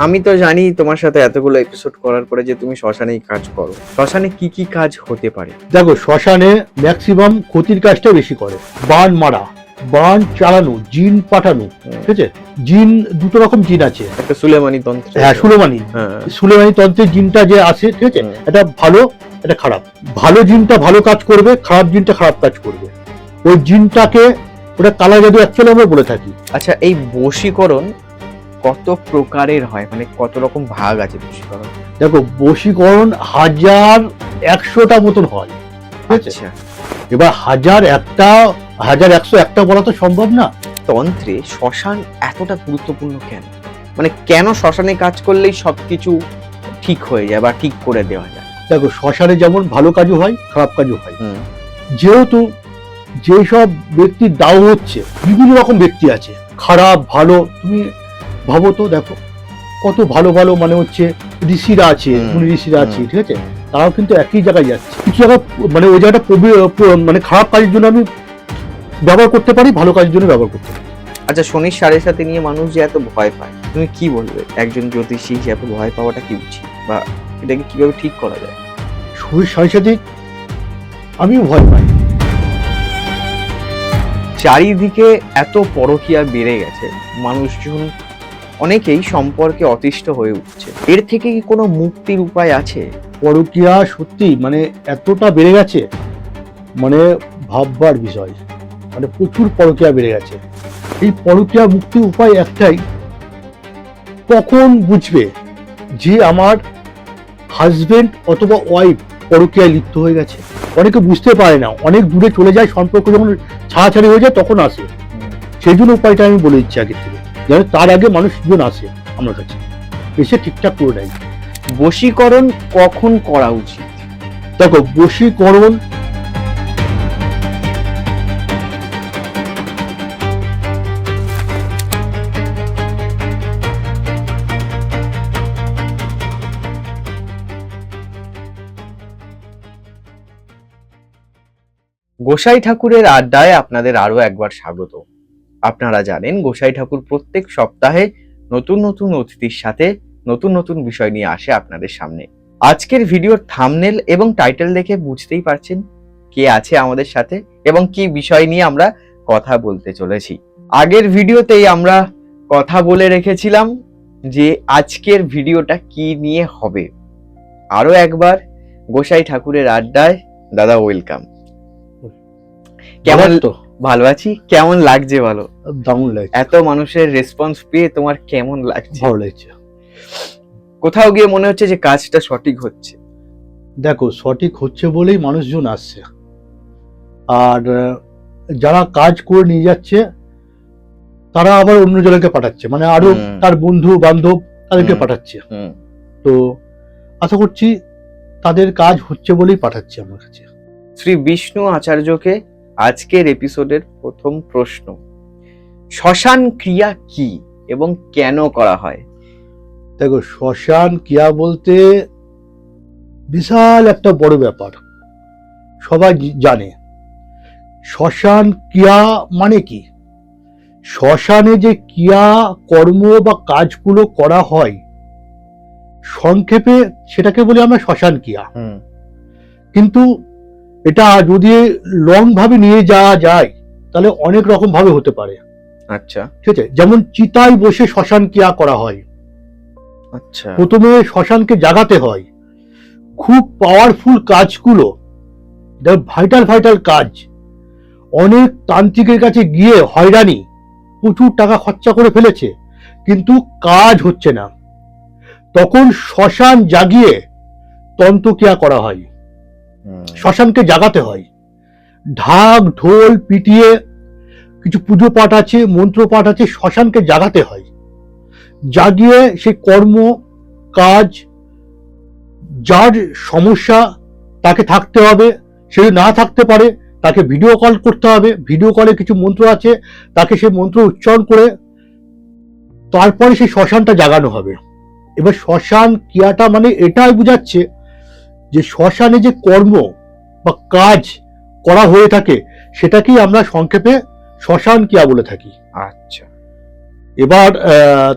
আমি তো জানি তোমার সাথে এতগুলো এপিসোড করার পরে যে তুমি শ্মশানেই কাজ করো। শ্মশানে কি কি কাজ হতে পারে? দেখো, শ্মশানে ম্যাক্সিমাম ক্ষতির কাজটা বেশি করে। বান মারা, বান চালানো, জিন পাঠানো। ঠিক আছে, জিন দুটো রকম জিন আছে। একটা সুলেমানি তন্ত্র। হ্যাঁ, সুলেমানি। সুলেমানি তন্ত্রের জিনটা যে আছে, ঠিক আছে, এটা ভালো, এটা খারাপ। ভালো জিনটা ভালো কাজ করবে, খারাপ জিনটা খারাপ কাজ করবে। ওই জিনটাকে ওটা কালা জাদু অ্যাকচুয়ালি আমরা বলে থাকি। আচ্ছা, এই বশীকরণ কত প্রকারের হয়, মানে কত রকম ভাগ আছে বশীকরণ? দেখো, বশীকরণ 1000-100টা মতন হয়। ঠিক আছে, আচ্ছা, এবার 1001টা বলা তো সম্ভব না। তন্ত্রে শ্মশান এতটা গুরুত্বপূর্ণ কেন? মানে কেন শ্মশানে কাজ করলেই সবকিছু ঠিক হয়ে যায় বা ঠিক করে দেওয়া যায়? দেখো, শ্মশানে যেমন ভালো কাজও হয়, খারাপ কাজও হয়। যেহেতু যেসব ব্যক্তির দাও হচ্ছে, বিভিন্ন রকম ব্যক্তি আছে, খারাপ ভালো। তুমি ভাবো তো, দেখো কত ভালো ভালো মানে হচ্ছে ঋষিরা আছে, মুনি ঋষিরা আছে, ঠিক আছে, তারাও কিন্তু একই জায়গায় যাচ্ছে। কিছু জায়গা মানে ওই জায়গাটা মানে খারাপ কাজের জন্য আমি ব্যবহার করতে পারি, ভালো কাজের জন্য ব্যবহার করতে পারি। আচ্ছা, শনির সাড়ে সাথে নিয়ে মানুষ যে এত ভয় পায়, তুমি কি বলবে? একজন জ্যোতিষী হিসেবে ভয় পাওয়াটা কি উচিত, বা এটাকে কিভাবে ঠিক করা যায়? শরীর সাথে সাথে আমিও ভয় পাই। চারিদিকে এত পরকীয়া বেড়ে গেছে, মানুষজন অনেকেই সম্পর্কে অতিষ্ঠ হয়ে উঠছে। এর থেকে কি কোনো মুক্তির উপায় আছে? পরকীয়া সত্যি মানে এতটা বেড়ে গেছে, মানে ভাববার বিষয়। মানে প্রচুর পরকীয়া বেড়ে গেছে। এই পরকীয়া মুক্তির উপায় একটাই, কখন বুঝবে যে আমার হাজবেন্ড অথবা ওয়াইফ পরকীয়ায় লিপ্ত হয়ে গেছে? অনেকে বুঝতে পারে না, অনেক দূরে চলে যায়, সম্পর্ক যখন ছাড়াছাড়ি হয়ে যায় তখন আসে। সেই জন্য উপায়টা আমি বলে দিচ্ছি আগে থেকে, যেন তার আগে মানুষজন আসে আমার কাছে, এসে ঠিকঠাক করে নেয়। বশীকরণ কখন করা উচিত? দেখো, বশীকরণ গোসাই ঠাকুরের আড্ডায় আপনাদের আরো একবার স্বাগত। আপনারা জানেন গোসাই ঠাকুর প্রত্যেক সপ্তাহে নতুন নতুন অতিথির সাথে নতুন নতুন বিষয় নিয়ে আসে আপনাদের সামনে। আজকের ভিডিওর থাম্বনেল এবং টাইটেল দেখে বুঝতেই পারছেন কে আছে আমাদের সাথে এবং কি বিষয় নিয়ে আমরা কথা বলতে চলেছি। আগের ভিডিওতেই আমরা কথা বলে রেখেছিলাম যে আজকের ভিডিওটা কি নিয়ে হবে। আরো একবার গোসাই ঠাকুরের আড্ডায় দাদা ওয়েলকাম। কেমন? তো ভালো আছি। কেমন লাগছে বলো? দারুণ লাগছে। এত মানুষের রেসপন্স পেয়ে তোমার কেমন লাগছে? ভালো লাগছে। কোথাও গিয়ে মনে হচ্ছে যে কাজটা সঠিক হচ্ছে? দেখো, সঠিক হচ্ছে বলেই মানুষজন আসছে, আর যারা কাজ করে নিয়ে যাচ্ছে তারা আবার অন্য জনকে পাঠাচ্ছে, মানে আরো তার বন্ধু বান্ধব তাদেরকে পাঠাচ্ছে। তো আশা করছি তাদের কাজ হচ্ছে বলেই পাঠাচ্ছে আমার কাছে। শ্রী বিষ্ণু আচার্যকে আজকের এপিসোডের প্রথম প্রশ্ন, শ্মশান ক্রিয়া কি এবং কেন করা হয়? দেখো, শ্মশান ক্রিয়া বলতে বিশাল একটা বড় ব্যাপার, সবাই জানে। শ্মশান ক্রিয়া মানে কি? শ্মশানে যে ক্রিয়া কর্ম বা কাজগুলো করা হয়, সংক্ষেপে সেটাকে বলি আমরা শ্মশান ক্রিয়া। কিন্তু এটা যদি লং ভাবে নিয়ে যাওয়া যায় তাহলে অনেক রকম ভাবে হতে পারে। আচ্ছা, ঠিক আছে, যেমন চিতায় বসে শ্মশান ক্রিয়া করা হয়। আচ্ছা, প্রথমে শ্মশানকে জাগাতে হয়। খুব পাওয়ারফুল কাজগুলো, ভাইটাল ভাইটাল কাজ, অনেক তান্ত্রিকের কাছে গিয়ে হয়রানি, প্রচুর টাকা খরচা করে ফেলেছে, কিন্তু কাজ হচ্ছে না। তখন শ্মশান জাগিয়ে তন্ত্রক্রিয়া করা হয়। শ্মশানকে জাগাতে হয়, ঢাক ঢোল পিটিয়ে, কিছু পুজো পাঠ আছে, মন্ত্র পাঠ আছে, শ্মশানকে জাগাতে হয়। জাগিয়ে সেই কর্ম কাজ, যার সমস্যা তাকে থাকতে হবে, সে না থাকতে পারে তাকে ভিডিও কল করতে হবে। ভিডিও কলে কিছু মন্ত্র আছে, তাকে সেই মন্ত্র উচ্চারণ করে তারপরে সেই শ্মশানটা জাগানো হবে। এবার শ্মশান ক্রিয়াটা মানে এটাই বোঝাচ্ছে যে শ্মশানে যে কর্ম বা কাজ করা হয়ে থাকে সেটাকেই আমরা সংক্ষেপে শ্মশান ক্রিয়া বলে থাকি। আচ্ছা, এবার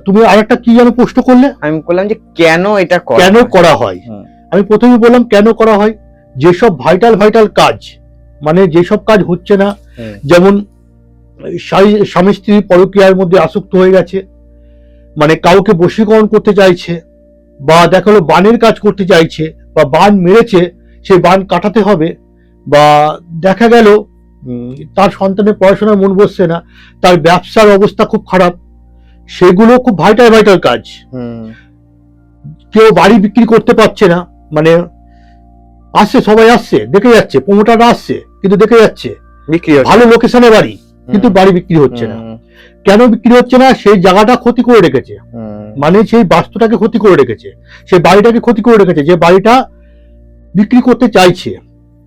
তুমি আরেকটা কি যেন প্রশ্ন করলে, আমি বললাম যে কেন এটা কেন করা হয়। হুম। আমি প্রথমে বললাম কেন করা হয়, যেসব ভাইটাল কাজ, মানে যেসব কাজ হচ্ছে না, হুম। যেমন স্বামী স্ত্রী পরকীয়ার মধ্যে আসক্ত হয়ে গেছে, মানে কাউকে বশীকরণ করতে চাইছে, বা দেখা হলো বানের কাজ করতে চাইছে, বা বান মেরেছে সেই বান কাটাতে হবে, বা দেখা গেল তার সন্তানের পড়াশোনার মন বসছে না, তার ব্যবসার অবস্থা খুব খারাপ, সেগুলো খুব ভাইটাল কাজ। হুম। কেউ বাড়ি বিক্রি করতে পারছে না, মানে আসছে, সবাই আসছে, দেখে যাচ্ছে, প্রমোটাররা আসছে কিন্তু দেখে যাচ্ছে বিক্রি হচ্ছে ভালো লোকেশনে বাড়ি, কিন্তু হুম। বাড়ি বিক্রি হচ্ছে না। হুম। কেন বিক্রি হচ্ছে না? সেই জায়গাটা ক্ষতি করে রেখেছে, হুম। মানে সেই বাস্তুটাকে ক্ষতি করে রেখেছে, সেই বাড়িটাকে ক্ষতি করে রেখেছে, যে বাড়িটা বিক্রি করতে চাইছে।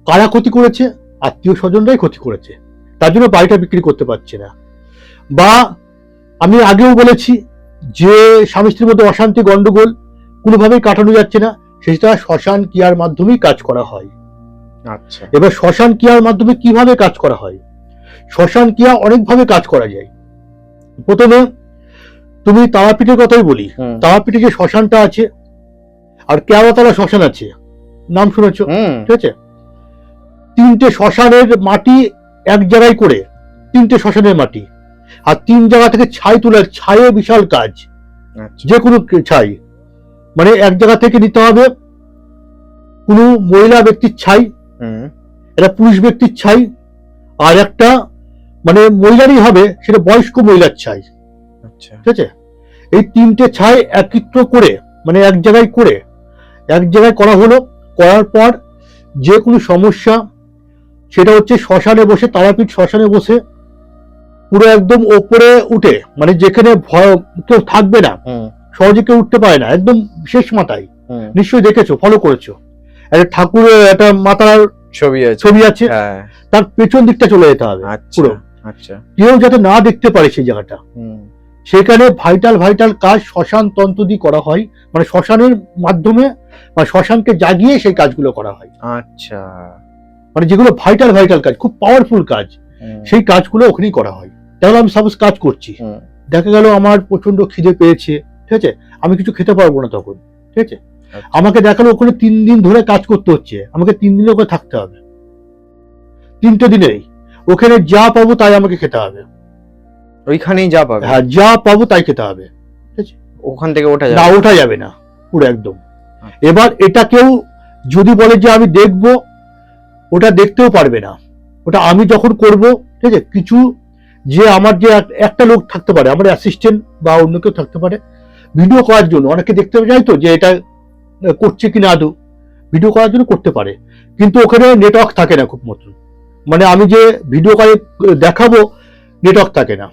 কারা ক্ষতি করেছে? আত্মীয় স্বজনরাই ক্ষতি করেছে, তার জন্য বাড়িটা বিক্রি করতে পারছে না। বা আমি আগেও বলেছি যে স্বামী স্ত্রীর মধ্যে অশান্তি গন্ডগোল কোনোভাবেই কাটানো যাচ্ছে না, সেটা শ্মশান ক্রিয়ার মাধ্যমেই কাজ করা হয়। আচ্ছা। এবার শ্মশান ক্রিয়ার মাধ্যমে কিভাবে কাজ করা হয়? শ্মশান ক্রিয়া অনেকভাবে কাজ করা যায়। প্রথমে তুমি তারাপীঠের কথাই বলি, হুম। তারাপীঠে যে শ্মশানটা আছে, আর কেওড়াতলা শ্মশান আছে, নাম শুনেছ? হুম। ঠিক আছে, 3টে শ্মশানের মাটি এক জায়গায় করে, 3টে শ্মশানের মাটি, আর 3 জায়গা থেকে ছাই তোলার, ছাইও বিশাল কাজ। আচ্ছা। যে কোনো ছাই, মানে এক জায়গা থেকে নিতে হবে কোনো মহিলা ব্যক্তির ছাই, হুম। এটা পুরুষ ব্যক্তির ছাই, আর একটা মানে মহিলারই হবে, সেটা বয়স্ক মহিলার ছাই। আচ্ছা। ঠিক আছে, এই 3টে ছাই একত্র করে, মানে এক জায়গায় করে, এক জায়গায় করা হলো। করার পর যে কোনো সমস্যা, সেটা হচ্ছে শ্মশানে বসে, তারাপীঠ শ্মশানে বসে পুরো একদম ওপরে উঠে, মানে যেখানে ভয় কেউ থাকবে না, হুম। সহজে কেউ উঠতে পারে না, একদম শেষ মাথায়, হুম। নিশ্চয়ই দেখেছো, ফলো করেছো, একটা ঠাকুর, একটা মাতার ছবি আছে। ছবি আছে, হ্যাঁ। তার পেছন দিকটা চলে যেতে হবে আচ্ছা। পুরো, আচ্ছা। কেউ যাতে না দেখতে পারে সেই জায়গাটা। হুম। সেখানে ভাইটাল কাজ শ্মশান তন্ত্র দিয়ে করা হয়, মানে শ্মশানের মাধ্যমে, মানে শ্মশানকে জাগিয়ে সেই কাজগুলো করা হয়। আচ্ছা। মানে যেগুলো ভাইটাল কাজ, খুব পাওয়ারফুল কাজ, হুম। সেই কাজগুলো ওখানেই করা হয়। তাহলে আমি সাপোজ কাজ করছি, হুম। দেখা গেল আমার প্রচন্ড খিদে পেয়েছে, ঠিক আছে, আমি কিছু খেতে পারবো না তখন, ঠিক আছে, আচ্ছা। আমাকে দেখালো ওখানে 3 দিন ধরে কাজ করতে হচ্ছে, আমাকে 3 দিন ওখানে থাকতে হবে, 3টে দিনেই ওখানে যা পাবো তাই আমাকে খেতে হবে। ওইখানেই যা পাবে। হ্যাঁ, যা পাবো তাই খেতে হবে, ঠিক আছে, ওখান থেকে ওঠা না যাবে ওঠা যাবে না পুরো একদম। এবার এটা কেউ যদি বলে যে আমি দেখবো, ওটা দেখতেও পারবে না, ওটা আমি যখন করব, ঠিক আছে, কিছু যে আমার যে একটা লোক থাকতে পারে, আমার অ্যাসিস্ট্যান্ট বা অন্য কেউ থাকতে পারে ভিডিও করার জন্য, অনেকে দেখতে চাই তো যে এটা করছে কিনা, আদৌ ভিডিও করার জন্য করতে পারে, কিন্তু ওখানে নেটওয়ার্ক থাকে না খুব মতন, মানে আমি যে ভিডিও করে দেখাবো নেটওয়ার্ক থাকে না,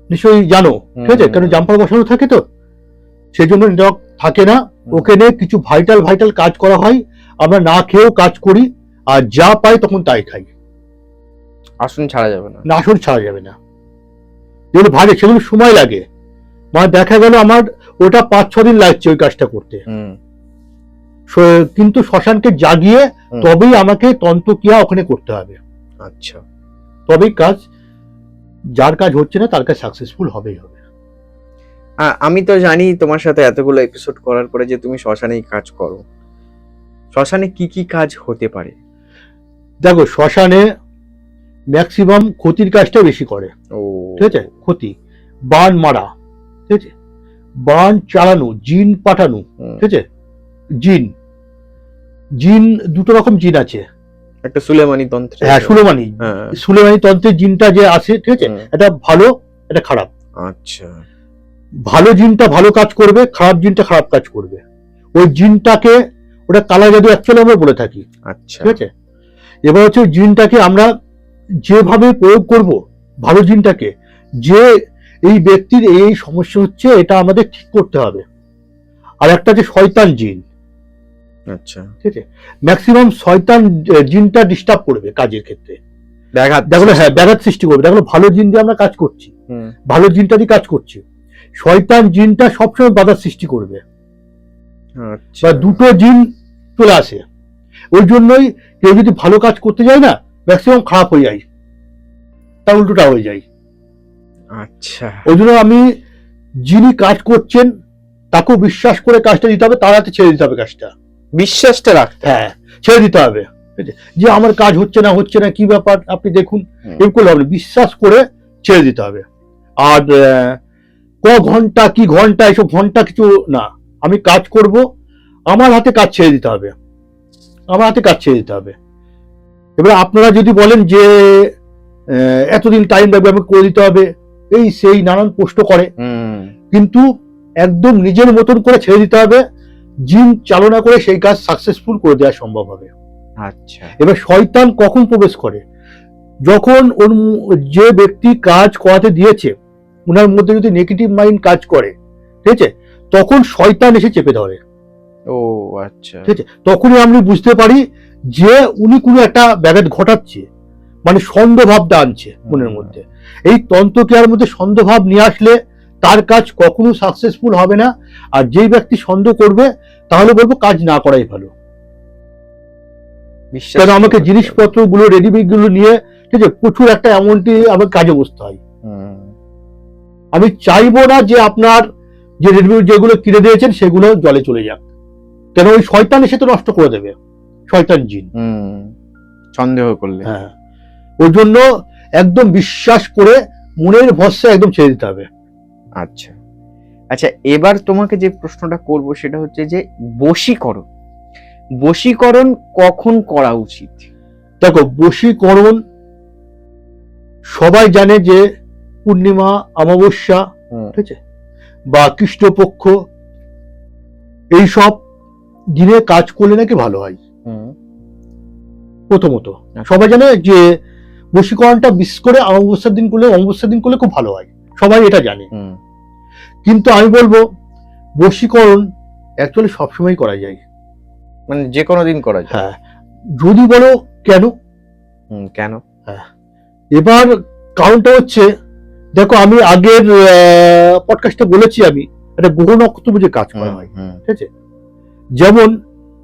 নিশ্চয়ই জানো, ঠিক আছে, কারণ জাম্পার বসানো থাকে তো, সেই জন্য নেটওয়ার্ক থাকে না। ওখানে কিছু ভাইটাল কাজ করা হয়, আমরা না খেয়েও কাজ করি, আর যা পাই তখন তাই খাই, আসন ছাড়া যাবে না। আসন ছাড়া যাবে না। যেগুলো ভাজে সেগুলো সময় লাগে, মানে দেখা গেল আমার ওটা 5-6 দিন লাগছে ওই কাজটা করতে, হুম। কিন্তু শ্মশানকে জাগিয়ে তবেই আমাকে তন্ত্রক্রিয়া ওখানে করতে হবে। আচ্ছা। তবেই কাজ, যার কাজ হচ্ছে না তার কাজ সাকসেসফুল হবেই হবে। আমি তো জানি তোমার সাথে এতগুলো এপিসোড করার পরে যে তুমি শ্মশানেই কাজ করো। শ্মশানে কি কি কাজ হতে পারে? দেখো, শ্মশানে ম্যাক্সিমাম ক্ষতির কাজটা বেশি করে, ও, ঠিক আছে, ক্ষতি, বান মারা, ঠিক আছে, বান চালানো, জিন পাঠানো, ঠিক আছে, জিন দুটো রকম জিন আছে, একটা সুলেমানি তন্ত্র। হ্যাঁ, সুলেমানি তন্ত্রের জিনটা যে আছে, ঠিক আছে, এটা ভালো, এটা খারাপ। আচ্ছা। ভালো জিনটা ভালো কাজ করবে, খারাপ জিনটা খারাপ কাজ করবে। ওই জিনটাকে ওটা কালা জাদু অ্যাকচুয়ালি আমরা বলে থাকি। আচ্ছা। ঠিক আছে, এবার হচ্ছে জিনটাকে আমরা যেভাবে প্রয়োগ করব, ভালো জিনটাকে, যে এই ব্যক্তির এই সমস্যা হচ্ছে এটা আমাদের ঠিক করতে হবে। আর একটা যে শয়তান জিন, আচ্ছা, ঠিক আছে, ম্যাক্সিমাম শয়তান জিনটা ডিস্টার্ব করবে কাজের ক্ষেত্রে, দেখো, হ্যাঁ, ব্যাঘাত সৃষ্টি করবে। দেখো, ভালো জিন দিয়ে আমরা কাজ করছি, ভালো জিনটা দিয়ে কাজ করছি, শয়তান জিনটা সবসময় বাধার সৃষ্টি করবে, বা দুটো জিন চলে আসে। ওই জন্যই কেউ যদি ভালো কাজ করতে যায় না, ম্যাক্সিমাম খারাপ হয়ে যায়, তার উল্টোটা হয়ে যায়। আচ্ছা। ওই জন্য আমি যিনি কাজ করছেন তাকেও বিশ্বাস করে কাজটা দিতে হবে, তার হাতে ছেড়ে দিতে হবে কাজটা। বিশ্বাসটা রাখতে হবে। হ্যাঁ, ছেড়ে দিতে হবে। ঠিক আছে? যে আমার কাজ হচ্ছে না কি ব্যাপার আপনি দেখুন, এরকম করলে হবে না। বিশ্বাস করে ছেড়ে দিতে হবে। আর ঘন্টা কি ঘন্টা এসব ঘন্টা কিছু না, আমি কাজ করব, আমার হাতে কাজ ছেড়ে দিতে হবে, আমার হাতে কাজ ছেড়ে দিতে হবে। এবার আপনারা যদি বলেন যে এতদিন টাইম লাগবে, আমাকে করে দিতে হবে, এই সেই নানান প্রশ্ন করে, কিন্তু একদম নিজের মতন করে ছেড়ে দিতে হবে। জিন চালনা করে সেই কাজ সাকসেসফুল করে দেওয়া সম্ভব হবে। আচ্ছা। এবার শয়তান কখন প্রবেশ করে? যখন যে ব্যক্তি কাজ করাতে দিয়েছে ওনার মধ্যে যদি নেগেটিভ মাইন্ড কাজ করে, ঠিক আছে, তখন শয়তান এসে চেপে ধরে। ও আচ্ছা। ঠিক আছে, তখনই আমি বুঝতে পারি যে উনি কোনো একটা ব্যাঘাত ঘটাচ্ছে, মানে সন্দেহভাবটা আনছে মনের মধ্যে। এই তন্ত্রক্রিয়ার মধ্যে সন্দেহভাব নিয়ে আসলে তার কাজ কখনো সাকসেসফুল হবে না। আর যেই ব্যক্তি সন্দেহ করবে তাহলে বলবো কাজ না করাই ভালো। কেন আমাকে জিনিসপত্র গুলো রেডিমেড গুলো নিয়ে, ঠিক আছে, প্রচুর একটা অ্যামাউন্টে আমাকে কাজে বসতে হয়। আমি চাইবো না যে আপনার যে রেডিমেড যেগুলো কিনে দিয়েছেন সেগুলো জলে চলে যাক, কেন ওই শয়তান এসে তো নষ্ট করে দেবে, শয়তান জিন সন্দেহ করলে। হ্যাঁ, ওই জন্য একদম বিশ্বাস করে মনের ভরসা একদম ছেড়ে দিতে হবে। আচ্ছা আচ্ছা, এবার তোমাকে যে প্রশ্নটা করব সেটা হচ্ছে যে বশীকরণ, বশীকরণ কখন করা উচিত? দেখো, বশীকরণ সবাই জানে যে পূর্ণিমা, অমাবস্যা, ঠিক আছে, বা কৃষ্ণপক্ষ, এইসব দিনে কাজ করলে নাকি ভালো হয়। প্রথমত সবাই জানে যে বশীকরণটা বিশেষ করে অমাবস্যার দিন করলে খুব ভালো হয়, সবাই এটা জানে। কিন্তু আমি বলবো বশীকরণ অ্যাকচুয়ালি সবসময় করা যায়, মানে যে কোনো দিন করা যায়। হ্যাঁ, যদি বলো কেন? কেন? হ্যাঁ, এবার কারণটা হচ্ছে, দেখো আমি আগের পডকাস্টে বলেছি আমি একটা গ্রহ নক্ষত্র বুঝে কাজ করা হয়, ঠিক আছে। যেমন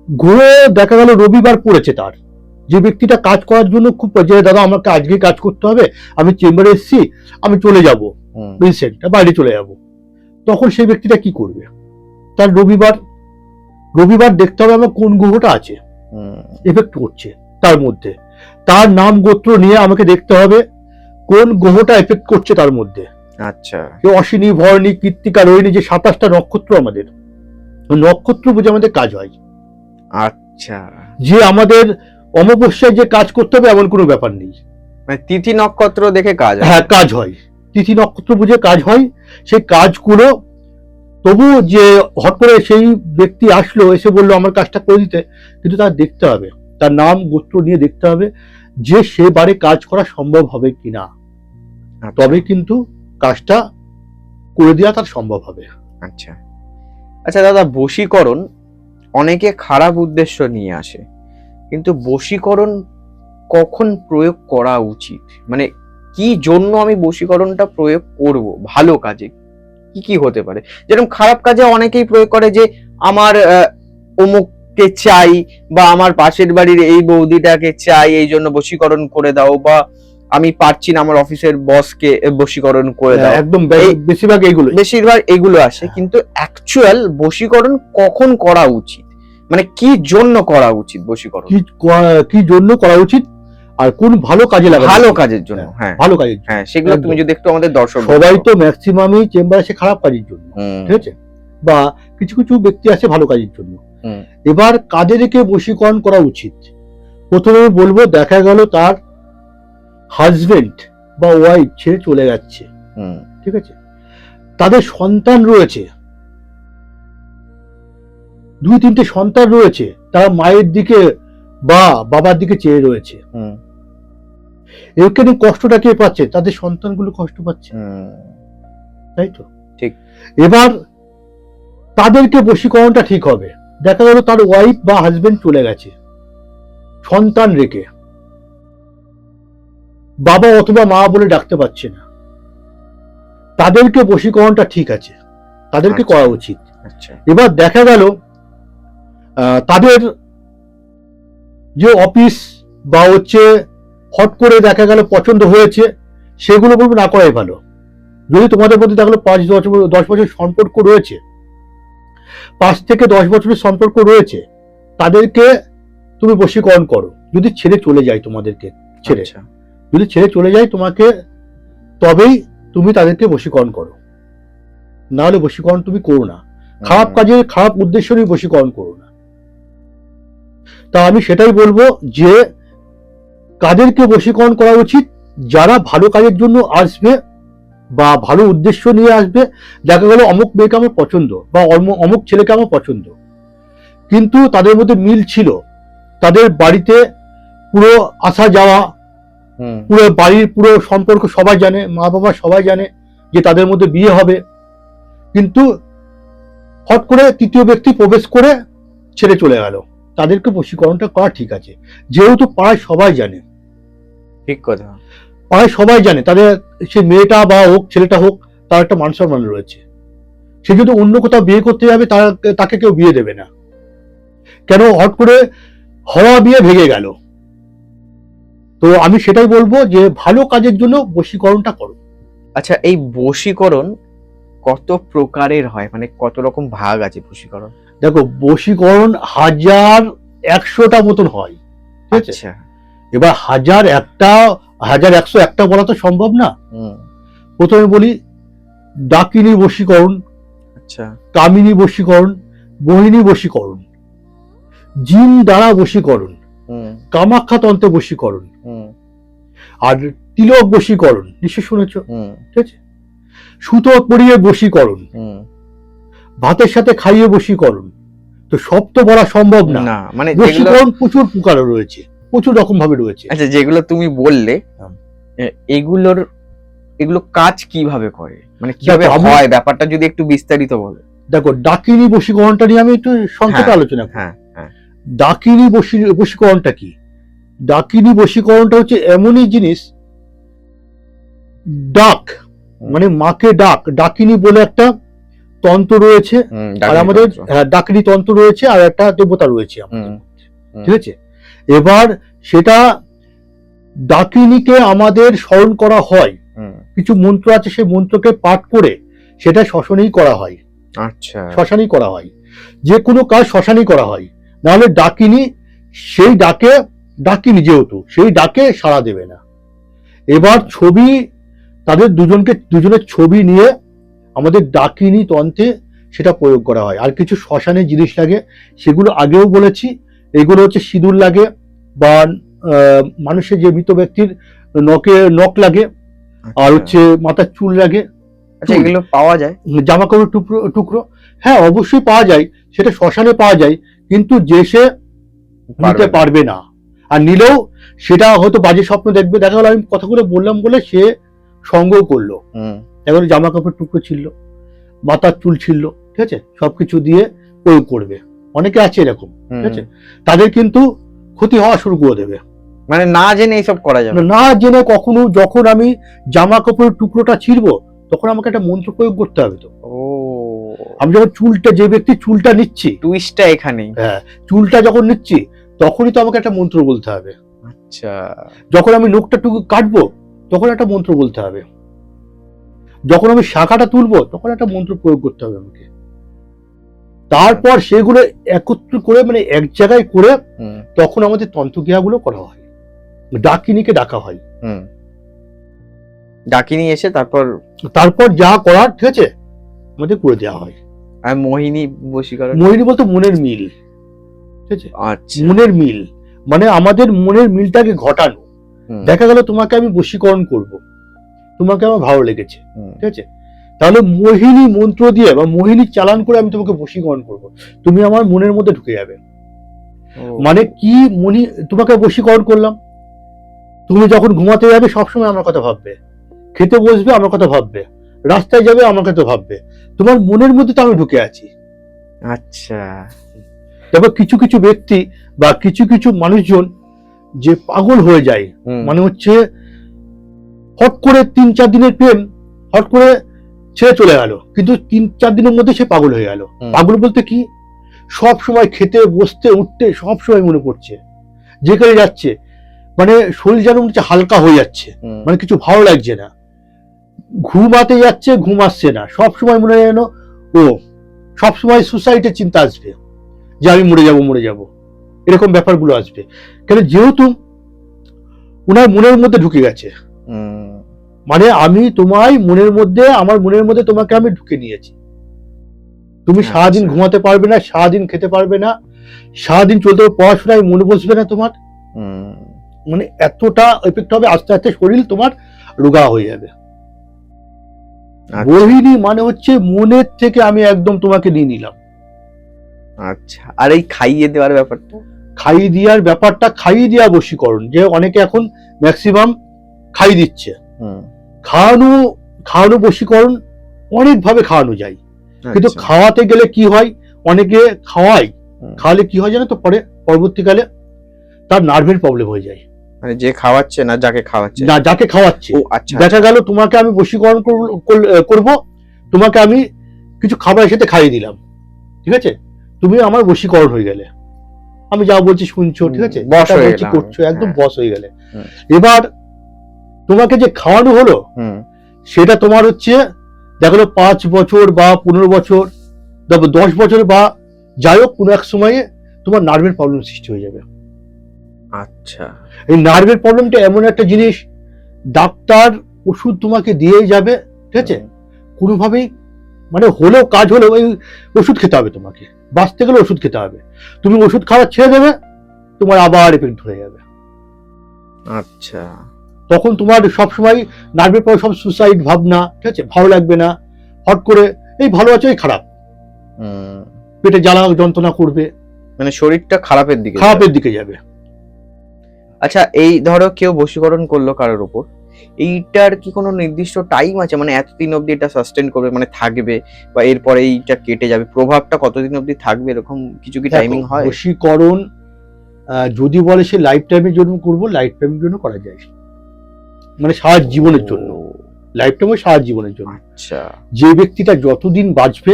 গ্রহ দেখা গেল রবিবার পড়েছে, তার যে ব্যক্তিটা কাজ করার জন্য খুব যে দাদা আমাকে আজকে কাজ করতে হবে, আমি চেম্বারে এসেছি, আমি চলে যাব রিসেন্ট বাইরে চলে যাব, তখন সেই ব্যক্তিটা কি করবে? তার রবিবার দেখতে হবে আমার কোন গ্রহটা আছে এফেক্ট করছে, তার মধ্যে তার নাম গোত্র নিয়ে আমাকে দেখতে হবে কোন গ্রহটা এফেক্ট করছে তার মধ্যে। আচ্ছা, অশ্বিনী, ভরণী, কৃত্তিকা, রোহিণী, যে 27টা নক্ষত্র আমাদের, নক্ষত্র বুঝে আমাদের কাজ হয়। আচ্ছা, যে আমাদের অমাবস্যায় যে কাজ করতে হবে এমন কোনো ব্যাপার নেই, মানে তিথি নক্ষত্র দেখে কাজ, হ্যাঁ কাজ হয়, তিথি নক্ষত্র বুঝে কাজ হয়। সেই কাজগুলো তবু যে হট করে সেই ব্যক্তি আসলো, এসে বললো আমার কাজটা করে দিতে, কিন্তু তার দেখতে হবে, তার নাম গোত্র নিয়ে দেখতে হবে যে সেবারে কাজ করা সম্ভব হবে কিনা, তবে কিন্তু কাজটা করে দেওয়া তার সম্ভব হবে। আচ্ছা আচ্ছা দাদা, বশীকরণ অনেকে খারাপ উদ্দেশ্য নিয়ে আসে, কিন্তু বশীকরণ কখন প্রয়োগ করা উচিত? মানে কি জন্য আমি বশীকরণটা প্রয়োগ করব ভালো কাজে? কি কি হতে পারে? যেরকম খারাপ কাজে অনেকেই প্রয়োগ করে যে আমার অমুককে চাই, বা আমার পাশের বাড়ির এই বৌদিটাকে চাই, এই জন্য বশীকরণ করে দাও, বা আমি পারছি না আমার অফিসের বসকে বশীকরণ করে দাও। একদম বেশিরভাগ এগুলো আসে। কিন্তু অ্যাকচুয়াল বশীকরণ কখন করা উচিত, মানে কি জন্য করা উচিত বশীকরণ, কি জন্য করা উচিত, আর কোন ভালো কাজে লাগানো, ভালো কাজের জন্য? হ্যাঁ, ভালো কাজের জন্য। হ্যাঁ, সেগুলো তুমি যদি একটু আমাদের দর্শক, সবাই তো ম্যাক্সিমামই চেম্বার আসে খারাপ কাজের জন্য, ঠিক আছে, বা কিছু কিছু ব্যক্তি আছে ভালো কাজের জন্য। এবার কাদেরকে বশীকরণ করা উচিত? প্রথমে বলবো, দেখা গেল তার হাজবেন্ড বা ওয়াইফ ছেড়ে চলে যাচ্ছে, ঠিক আছে, তাদের সন্তান রয়েছে, 2-3টে সন্তান রয়েছে, তারা মায়ের দিকে বা বাবার দিকে চেয়ে রয়েছে, এখানে কষ্টটা কে পাচ্ছে? তাদের সন্তানগুলো কষ্ট পাচ্ছে, তাই তো? ঠিক। এবার তাদেরকে বশীকরণটা ঠিক হবে। দেখা গেল তার ওয়াইফ বা হাজবেন্ড চলে গেছে সন্তান রেখে, বাবা অথবা মা বলে ডাকতে পারছে না, তাদেরকে বশীকরণটা ঠিক আছে, তাদেরকে করা উচিত। এবার দেখা গেল তাদের যে অফিস বা হচ্ছে হট করে দেখা গেল পছন্দ হয়েছে, সেগুলো বলবো না করাই ভালো। যদি তোমাদের মধ্যে দেখলো 5-10 বছর সম্পর্ক রয়েছে, 5 থেকে 10 বছরের সম্পর্ক রয়েছে, তাদেরকে তুমি বশীকরণ করো। যদি ছেড়ে চলে যায় তোমাদেরকে, আচ্ছা। যদি ছেড়ে চলে যায় তোমাকে, তবেই তুমি তাদেরকে বশীকরণ করো, না হলে বশীকরণ তুমি করো না। খারাপ কাজে, খারাপ উদ্দেশ্য নিয়ে বশীকরণ করো না। তা আমি সেটাই বলবো যে কাদেরকে বশীকরণ করা উচিত, যারা ভালো কাজের জন্য আসবে বা ভালো উদ্দেশ্য নিয়ে আসবে। দেখা গেল অমুক মেয়েকে আমার পছন্দ বা অমুক ছেলেকে আমার পছন্দ, কিন্তু তাদের মধ্যে মিল ছিল, তাদের বাড়িতে পুরো আসা যাওয়া, পুরো বাড়ির পুরো সম্পর্ক সবাই জানে, মা বাবা সবাই জানে যে তাদের মধ্যে বিয়ে হবে, কিন্তু হট করে তৃতীয় ব্যক্তি প্রবেশ করে ছেড়ে চলে গেল। তাদেরকে বশীকরণটা করা ঠিক আছে, যেহেতু পাড়ায় সবাই জানে। ঠিক কথা। পাড়ায় সবাই জানে তাদের, সে মেয়েটা বা হোক ছেলেটা হোক, তার একটা মান সম্মান রয়েছে। সে যদি অন্য কোথাও বিয়ে করতে যাবে, তাকে কেউ বিয়ে দেবে না। কেন হট করে হওয়া বিয়ে ভেঙে গেল? তো আমি সেটাই বলবো যে ভালো কাজের জন্য বশীকরণটা করো। আচ্ছা, এই বশীকরণ কত প্রকারের হয়, মানে কত রকম ভাগ আছে বশীকরণ? দেখো, বশীকরণ 1000-100টা মতন হয়, ঠিক আছে? আচ্ছা। এবার 1001টা বলা তো সম্ভব না। প্রথমে বলি ডাকিনী বশীকরণ, আচ্ছা, কামিনী বশীকরণ, মোহিনী বশীকরণ, জিন দ্বারা বশীকরণ, কামাখ্যা তন্ত্রে বশীকরণ, আর তিলক বশীকরণ নিশ্চয় শুনেছো, ঠিক আছে? সুতো পরিয়ে বশীকরণ, ভাতের সাথে খাইয়ে বশীকরণ। তো সব তো বলা সম্ভব না, মানে বশীকরণ প্রচুর প্রকার রয়েছে, প্রচুর রকম ভাবে রয়েছে। আচ্ছা, যেগুলো তুমি বললে এগুলো কাজ কিভাবে করে, মানে কিভাবে হয়, ব্যাপারটা যদি একটু বিস্তারিত বলো। দেখো, ডাকিনী বশীকরণটা নিয়ে আমি একটু সংক্ষেপে আলোচনা করি। ডাকিনী বশীকরণটা কি? ডাকিনী বশীকরণটা হচ্ছে এমনই জিনিস, ডাক মানে মাকে ডাকিনী বলে একটা তন্ত্র রয়েছে, আর আমাদের ডাকিনী তন্ত্র রয়েছে, আর একটা দেবতা রয়েছে, ঠিক আছে? এবার সেটা ডাকিনীকে আমাদের স্মরণ করা হয়, কিছু মন্ত্র আছে, সেই মন্ত্রকে পাঠ করে সেটা শ্মশানেই করা হয়। আচ্ছা, শ্মশানেই করা হয়, যে কোনো কাজ শ্মশানেই করা হয়, নাহলে ডাকিনী সেই ডাকে, ডাকিনী যেহেতু সেই ডাকে সাড়া দেবে না। এবার ছবি, তাদের দুজনের ছবি নিয়ে আমাদের ডাকিনী তন্ত্রে সেটা প্রয়োগ করা হয়। আর কিছু শ্মশানে জিনিস লাগে, সেগুলো আগেও বলেছি। এগুলো হচ্ছে সিঁদুর লাগে, বা মানুষের যে মৃত ব্যক্তির নখ লাগে, আর হচ্ছে মাথার চুল লাগে। আচ্ছা, এগুলো পাওয়া যায়? জামা কাপড় টুকরো, হ্যাঁ অবশ্যই পাওয়া যায়, সেটা শ্মশানে পাওয়া যায়, কিন্তু যে সে নিতে পারবে না, আর নিলেও সেটা হয়তো বাজে স্বপ্ন দেখবে। দেখা গেল আমি কথাগুলো বললাম বলে সে সংগ্রহ করলো, এখন জামা কাপড় টুকরো ছিল, মাথার চুল ছিল, ঠিক আছে, সবকিছু দিয়ে প্রয়োগ করবে। অনেকে আছে এরকম, ঠিক আছে? তাদের কিন্তু ক্ষতি হওয়া শুরু করে দেবে। মানে না জেনে এইসব করা যাবে না, জেনে কখনো, যখন আমি জামা কাপড়ের টুকরোটা ছিঁড়বো, তখন আমাকে একটা মন্ত্র প্রয়োগ করতে হবে। তো আমি যখন চুলটা, যে ব্যক্তি চুলটা নিচ্ছি, টুইস্টটা এখানেই, হ্যাঁ, চুলটা যখন নিচ্ছি তখনই তো আমাকে একটা মন্ত্র বলতে হবে। আচ্ছা, যখন আমি নখটা টুকু কাটবো তখন একটা মন্ত্র বলতে হবে, যখন আমি শাখাটা তুলবো তখন একটা মন্ত্র প্রয়োগ করতে হবে আমাকে। তারপর সেগুলো একত্র করে, মানে এক জায়গায় করে, তখন আমাদের তন্ত্রক্রিয়াগুলো করা হয়, ডাকিনীকে ডাকা হয়। ডাকিনী এসে তারপর যা করার, ঠিক আছে, আমাদের করে দেওয়া হয়। আর মোহিনী বশীকরণ? মোহিনী বলতে মনের মিল, ঠিক আছে? আচ্ছা, মনের মিল মানে আমাদের মনের মিলটাকে ঘটানো। দেখা গেল তোমাকে আমি বশীকরণ করব, তোমাকে আমার ভালো লেগেছে, ঠিক আছে, তাহলে মোহিনী মন্ত্র দিয়ে বা মোহিনী চালান করে আমি তোমাকে বশীকরণ করব, তুমি আমার মনের মধ্যে ঢুকে যাবে। মানে কি, তোমাকে বশীকরণ করলাম, তুমি যখন ঘুমাতে যাবে সবসময় আমার কথা ভাববে, খেতে বসবে আমার কথা ভাববে, রাস্তায় যাবে আমার কথা ভাববে, তোমার মনের মধ্যে তো আমি ঢুকে আছি। আচ্ছা, তবে কিছু কিছু ব্যক্তি বা কিছু কিছু মানুষজন যে পাগল হয়ে যায়, মানে হচ্ছে হট করে 3-4 দিনের প্রেম হট করে ছেড়ে চলে গেল, কিন্তু 3-4 দিনের মধ্যে সে পাগল হয়ে গেল। পাগল বলতে কি, সব সময় খেতে বসতে উঠতে সব সময় মনে পড়ছে, যেখানে যাচ্ছে মানে শরীর যেন মনে হচ্ছে হালকা হয়ে যাচ্ছে, মানে কিছু ভালো লাগছে না, ঘুমাতে যাচ্ছে, ঘুম আসছে না, সবসময় মনে হয় যেন ও সবসময় সুসাইডের চিন্তা আসবে, যে আমি মরে যাব, এরকম ব্যাপারগুলো আসবে। কেন, যেহেতু ওনার মনের মধ্যে ঢুকে গেছে, মানে আমি তোমায় মনের মধ্যে, আমার মনের মধ্যে তোমাকে আমি ঢুকে নিয়েছি। তুমি সারাদিন ঘুমাতে পারবে না, সারাদিন খেতে পারবে না, সারাদিন চলতে পড়াশোনায় মনে বসবে না তোমার, মানে এতটা এফেক্ট হবে, আস্তে আস্তে শরীর তোমার রোগা হয়ে যাবে। মোহিনী মানে হচ্ছে মনের থেকে আমি একদম তোমাকে নিয়ে নিলাম। আচ্ছা, আর এই খাইয়ে দেওয়ার ব্যাপারটা? খাইয়ে দেওয়া বশীকরণ, যে অনেকে এখন ম্যাক্সিমাম খাইয়ে দিচ্ছে। খাওয়ানো বশীকরণ অনেক ভাবে খাওয়ানো যায়, কিন্তু খাওয়াতে গেলে কি হয়, অনেকে খাওয়ালে কি হয় জানো তো, পরবর্তীকালে তার নার্ভের প্রবলেম হয়ে যায়। মানে যে খাওয়াচ্ছে না, যাকে খাওয়াচ্ছে। দেখা গেল তোমাকে আমি বশীকরণ করব, তোমাকে আমি কিছু খাবারের সাথে খাইয়ে দিলাম, ঠিক আছে, তুমি আমার বশীকরণ হয়ে গেলে, আমি যা বলছি শুনছো, ঠিক আছে, করছো, একদম বস হয়ে গেলে। এবার তোমাকে যে খাওয়ানো হলো, সেটা তোমার হচ্ছে দেখো 5 বছর বা 15 বছর, 10 বছর বা যাই হোক, কোনো এক সময়ে তোমার নার্ভের প্রবলেম সৃষ্টি হয়ে যাবে। আচ্ছা, এই নার্ভের প্রবলেমটা এমন একটা জিনিস, ডাক্তার ওষুধ তোমাকে দিয়ে যাবে, ঠিক আছে, কোনোভাবেই মানে কাজ হলেও ওই ওষুধ খেতে হবে, তোমাকে বাঁচতে গেলে ওষুধ খেতে হবে। তুমি ওষুধ খাওয়া ছেড়ে দেবে, তোমার আবার এফেক্ট ধরে যাবে। আচ্ছা, তখন তোমার সবসময় নার্ভের পর সব সুসাইড ভাবনা, ঠিক আছে, ভালো লাগবে না, হট করে এই ভালো আছে ওই খারাপ, পেটে জ্বালা যন্ত্রণা করবে, মানে শরীরটা খারাপের দিকে যাবে। আচ্ছা, এই ধরো কেউ বশীকরণ করলো কারোর উপর, এইটার কি কোনো নির্দিষ্ট টাইম আছে, মানে এতদিন অবধি এটা সাস্টেন করবে, মানে থাকবে, বা এরপরে এইটা কেটে যাবে, প্রভাবটা কতদিন অবধি থাকবে, এরকম কিছু কি টাইমিং হয়? বশীকরণ যদি বলে সে লাইফ টাইমের জন্য করবো, লাইফ টাইমের জন্য করা যায়, মানে সারা জীবনের জন্য, লাইফ টাইমে সারা জীবনের জন্য। আচ্ছা, যে ব্যক্তিটা যতদিন বাঁচবে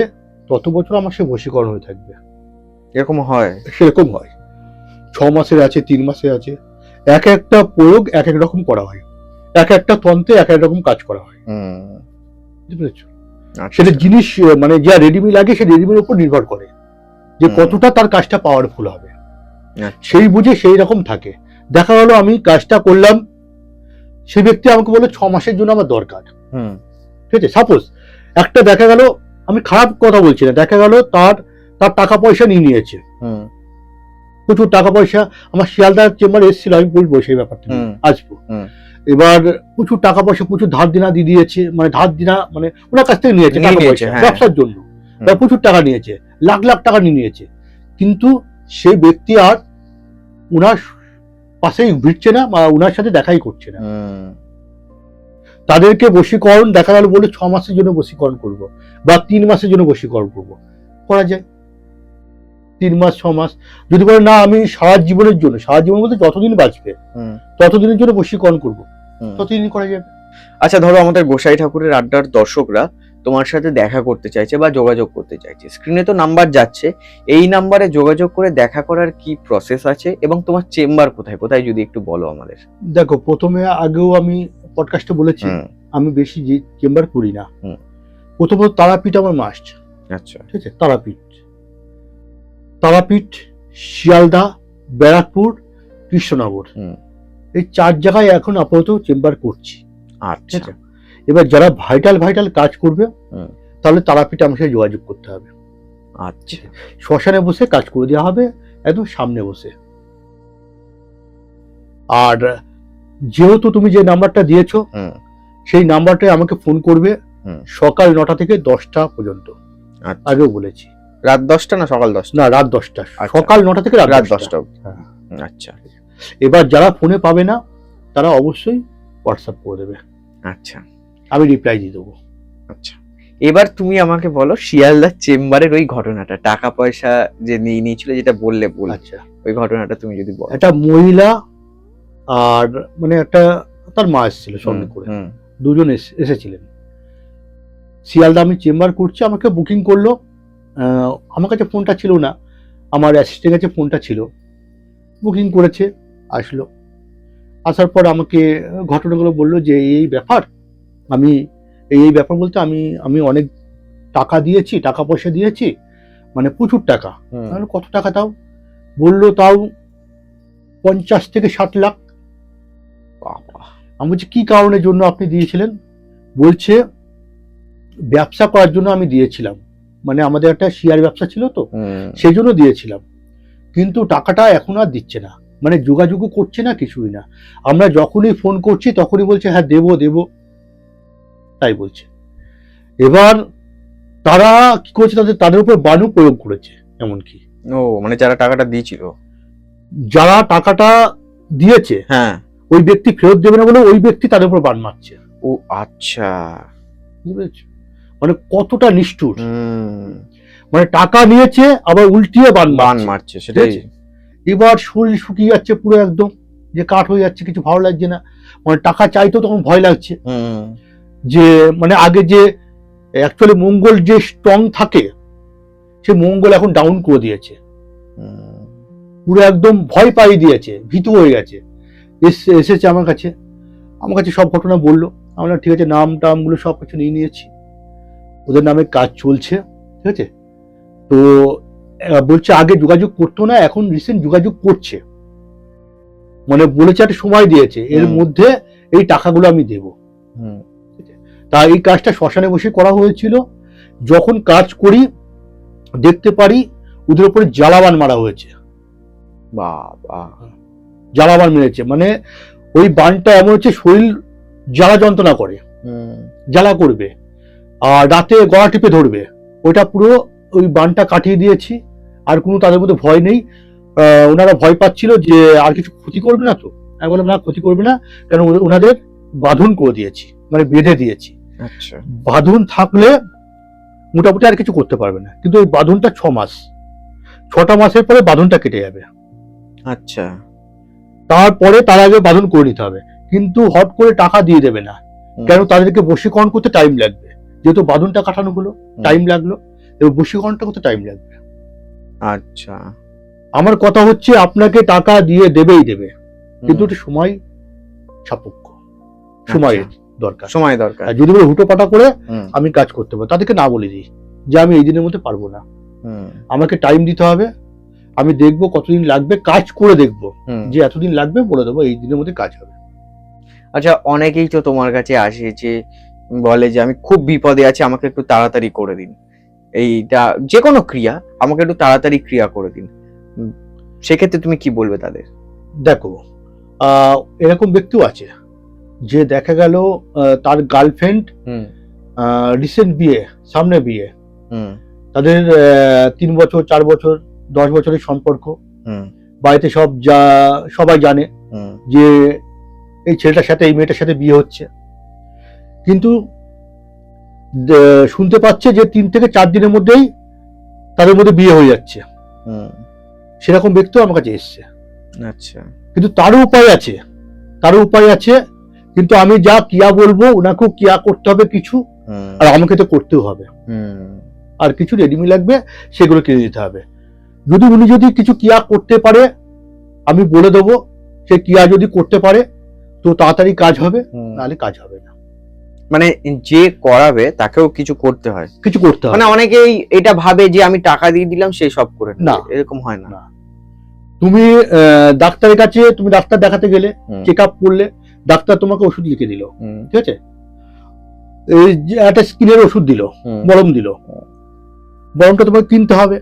তত বছর আমার সে বশীকরণ হয়ে থাকবে, এরকম হয়? সেরকম হয়, 6 মাসের আছে, 3 মাসের আছে, এক একটা প্রয়োগ এক এক রকম করা হয়, এক একটা তন্ত্রে এক এক রকম কাজ করা হয়, বুঝতে পেরেছো? সেটা জিনিস মানে যা রেডিমি লাগে, সে রেডিমির উপর নির্ভর করে যে কতটা তার কাজটা পাওয়ারফুল হবে, সেই বুঝে সেই রকম থাকে। দেখা গেল আমি কাজটা করলাম, সে ব্যক্তি আমাকে বলে 6 মাসের জন্য আমার দরকার, ঠিক আছে, সাপোজ একটা, দেখা গেল, আমি খারাপ কথা বলছি না, দেখা গেল তার টাকা পয়সা নিয়েছে, প্রচুর টাকা পয়সা, আমার শিয়ালদার চেম্বারে এসেছিল, আমি বলবো সেই ব্যাপারটা আসবো। এবার প্রচুর টাকা পয়সা, প্রচুর ধার দেনা দিয়ে দিয়েছে, মানে ওনার কাছ থেকে নিয়েছে টাকা পয়সা ব্যবসার জন্য, প্রচুর টাকা নিয়েছে, লাখ লাখ টাকা নিয়েছে, কিন্তু সেই ব্যক্তি আর ওনার পাশেই ভিড়ছে না, বা ওনার সাথে দেখাই করছে না। তাদেরকে বশীকরণ দেখা গেল বলে 6 মাসের জন্য বশীকরণ করব, বা 3 মাসের জন্য বশীকরণ করব, করা যায়। 3 মাস 6 মাস যদি বলে না আমি সারা জীবনের জন্য, সারা জীবন বলতে যতদিন বাঁচবে ততদিনের জন্য বশীকরণ করব, ততদিনই করা যাবে। আচ্ছা, ধরো আমাদের গোসাই ঠাকুরের আড্ডার দর্শকরা তোমার সাথে দেখা করতে চাইছে বা যোগাযোগ করতে চাইছে, স্ক্রিনে তো নাম্বার যাচ্ছে, এই নাম্বারে যোগাযোগ করে দেখা করার কি প্রসেস আছে, এবং তোমার চেম্বার কোথায় কোথায় যদি একটু বলো আমাদের। দেখো, প্রথমে আগেও আমি পডকাস্টে বলেছি, আমি বেশি চেম্বার করি না। প্রথমত তারাপীঠ আমার মাস্ট। আচ্ছা, ঠিক আছে, তারাপীঠ, শিয়ালদা, ব্যারাকপুর, কৃষ্ণনগর, এই 4 জায়গায় এখন আপাতত চেম্বার করছি। আচ্ছা, এবার যারা ভাইটাল কাজ করবে, তাহলে তারাপীঠে আমার সাথে যোগাযোগ করতে হবে। আচ্ছা, শ্মশানে বসে কাজ করে দেওয়া হবে, একদম সামনে বসে। আর যেহেতু তুমি যে নাম্বারটা দিয়েছো, সেই নাম্বারটায় আমাকে ফোন করবে সকাল 9টা থেকে 10টা পর্যন্ত। আগেও বলেছি, রাত 10টা না সকাল 10টা? না, রাত 10টা, সকাল 9টা থেকে রাত 10টা। আচ্ছা, এবার যারা ফোনে পাবে না তারা অবশ্যই হোয়াটসঅ্যাপ করে দেবে। আচ্ছা, আমি রিপ্লাই দিয়ে দেবো। আচ্ছা, এবার তুমি আমাকে বলো শিয়ালদার চেম্বারের ওই ঘটনাটা, টাকা পয়সা যে নিয়েছিল, যেটা বললে। আচ্ছা, ওই ঘটনাটা তুমি যদি বলো। একটা মহিলা আর মানে একটা তার মা এসেছিল সঙ্গে করে, দুজন এসেছিলেন। শিয়ালদা আমি চেম্বার করছি, আমাকে বুকিং করলো, আমার কাছে ফোনটা ছিল না, আমার অ্যাসিস্ট্যান্টের কাছে ফোনটা ছিল, বুকিং করেছে, আসলো। আসার পর আমাকে ঘটনাগুলো বললো যে এই ব্যাপার, আমি এই ব্যাপার বলতে আমি অনেক টাকা দিয়েছি, টাকা পয়সা দিয়েছি, মানে প্রচুর টাকা। তাহলে কত টাকা তাও? বললো তাও 50 থেকে 60 লাখ। বাবা। আমি বলছি কি কারণের জন্য আপনি দিয়েছিলেন? বলছে ব্যবসা করার জন্য আমি দিয়েছিলাম, মানে আমাদের একটা শেয়ার ব্যবসা ছিল তো, সেই জন্য দিয়েছিলাম। কিন্তু টাকাটা এখন আর দিচ্ছে না, মানে যোগাযোগও করছে না, কিছুই না। আমরা যখনই ফোন করছি তখনই বলছে হ্যাঁ দেবো দেবো, তাই বলছে। এবার তারা কি করছে, তাদের উপর বানু প্রয়োগ করেছে। এমনকি মানে যারা টাকাটা দিয়েছিল, যারা টাকাটা দিয়েছে, হ্যাঁ, ওই ব্যক্তি ফেরত দেবে না বলে ওই ব্যক্তি তাদের উপর বান মারছে। ও আচ্ছা, বুঝতে পেরেছো? মানে কতটা নিষ্ঠুর। মানে টাকা নিয়েছে আবার উল্টিয়ে বান মারছে, সেটাই। এবার শরীর শুকিয়ে যাচ্ছে পুরো একদম, যে কাঠ হয়ে যাচ্ছে, কিছু ভালো লাগছে না। মানে টাকা চাইতেও তখন ভয় লাগছে, যে মানে আগে যে অ্যাকচুয়ালি মঙ্গল যে স্ট্রং থাকে, সে মঙ্গল এখন ডাউন করে দিয়েছে, পুরো একদম ভয় পাইয়ে দিয়েছে, ভীতু হয়ে গেছে। এসেছে আমার কাছে সব ঘটনা বললো। আমরা ঠিক আছে, নাম টামগুলো সব কিছু নিয়ে নিয়েছি, ওদের নামে কাজ চলছে, ঠিক আছে। তো বলছে আগে যোগাযোগ করতো না, এখন রিসেন্ট যোগাযোগ করছে, মানে বলেছে একটা সময় দিয়েছে, এর মধ্যে এই টাকাগুলো আমি দেব। তা এই কাজটা শ্মশানে বসে করা হয়েছিল। যখন কাজ করি দেখতে পারি ওদের উপরে জ্বালাবান মারা হয়েছে। বাবা, জ্বালাবান মেরেছে, মানে ওই বানটা এমন হচ্ছে শরীর জ্বালা যন্ত্রণা করে, জ্বালা করবে, আর রাতে গলা টিপে ধরবে। ওইটা পুরো ওই বানটা কাটিয়ে দিয়েছি, আর কোনো তাদের মধ্যে ভয় নেই। ওনারা ভয় পাচ্ছিল যে আর কিছু ক্ষতি করবে না তো, আমি বললাম না, ক্ষতি করবে না, কারণ ওনাদের বাঁধন করে দিয়েছি, মানে বেঁধে দিয়েছি। আচ্ছা, বাঁধন থাকলে মোটামুটি আর কিছু করতে পারবে না, কিন্তু ওই বাঁধনটা 6 মাস, 6টা মাসের পরে বাঁধনটা কেটে যাবে। আচ্ছা, তারপরে তার আগে বাঁধন করে নিতে হবে, কিন্তু হট করে টাকা দিয়ে দেবে না, কেন তাদেরকে বশীকরণ করতে টাইম লাগবে, যেহেতু বাঁধনটা কাটানো হলো, টাইম লাগলো, এবার বশীকরণটা করতে টাইম লাগবে। আচ্ছা, আমার কথা হচ্ছে আপনাকে টাকা দিয়ে দেবেই দেবে, কিন্তু একটু সময় সাপেক্ষ, সময়ের দরকার, সময় দরকার। যদি বলে হুটো পাটা করে আমি কাজ করতে পারবো, তাদেরকে না বলে দিই যে আমি এই দিনের মধ্যে পারবো না, আমাকে টাইম দিতে হবে, আমি দেখবো কতদিন লাগবে, কাজ করে দেখবো, যে এতদিন লাগবে বলে দেবো এই দিনের মধ্যে কাজ হবে। আচ্ছা, অনেকেই তো তোমার কাছে আসে যে বলে যে আমি খুব বিপদে আছি, আমাকে একটু তাড়াতাড়ি করে দিন, এইটা যে কোনো ক্রিয়া আমাকে একটু তাড়াতাড়ি ক্রিয়া করে দিন, সেক্ষেত্রে তুমি কি বলবে তাদের? দেখো, এরকম ব্যক্তিও আছে যে দেখা গেল তার গার্লফ্রেন্ড রিসেন্ট বিয়ে, সামনে বিয়ে, তাদের 3 বছর 4 বছর 10 বছরের সম্পর্ক, বাড়িতে সবাই জানে যে এই ছেলেটার সাথে এই মেয়েটার সাথে বিয়ে হচ্ছে, কিন্তু শুনতে পাচ্ছে যে 3 থেকে 4 দিনের মধ্যেই তাদের মধ্যে বিয়ে হয়ে যাচ্ছে। সেরকম ব্যক্তিও আমার কাছে এসছে। আচ্ছা, কিন্তু তারও উপায় আছে, কিন্তু আমি যা কিয়া বলবো ওনাকেও কিয়া করতে হবে কিছু, আর আমাকে তো করতেও হবে, আর কিছু রেডিমি লাগবে সেগুলো কিনে দিতে হবে। উনি যদি কিছু কিয়া করতে পারে আমি বলে দেবো, সে কিয়া যদি করতে পারে তো তাড়াতাড়ি কাজ হবে, নাহলে কাজ হবে না। মানে যে করাবে তাকেও কিছু করতে হয়, মানে অনেকেই এটা ভাবে যে আমি টাকা দিয়ে দিলাম সে সব করে না, এরকম হয় না। তুমি ডাক্তারের কাছে, তুমি ডাক্তার দেখাতে গেলে, চেক আপ করলে, ডাক্তার তোমাকে ওষুধ লিখে দিল, ঠিক আছে, একটা স্কিনের ওষুধ দিল, মলম দিল, মলমটা তোমাকে কিনতে হবে,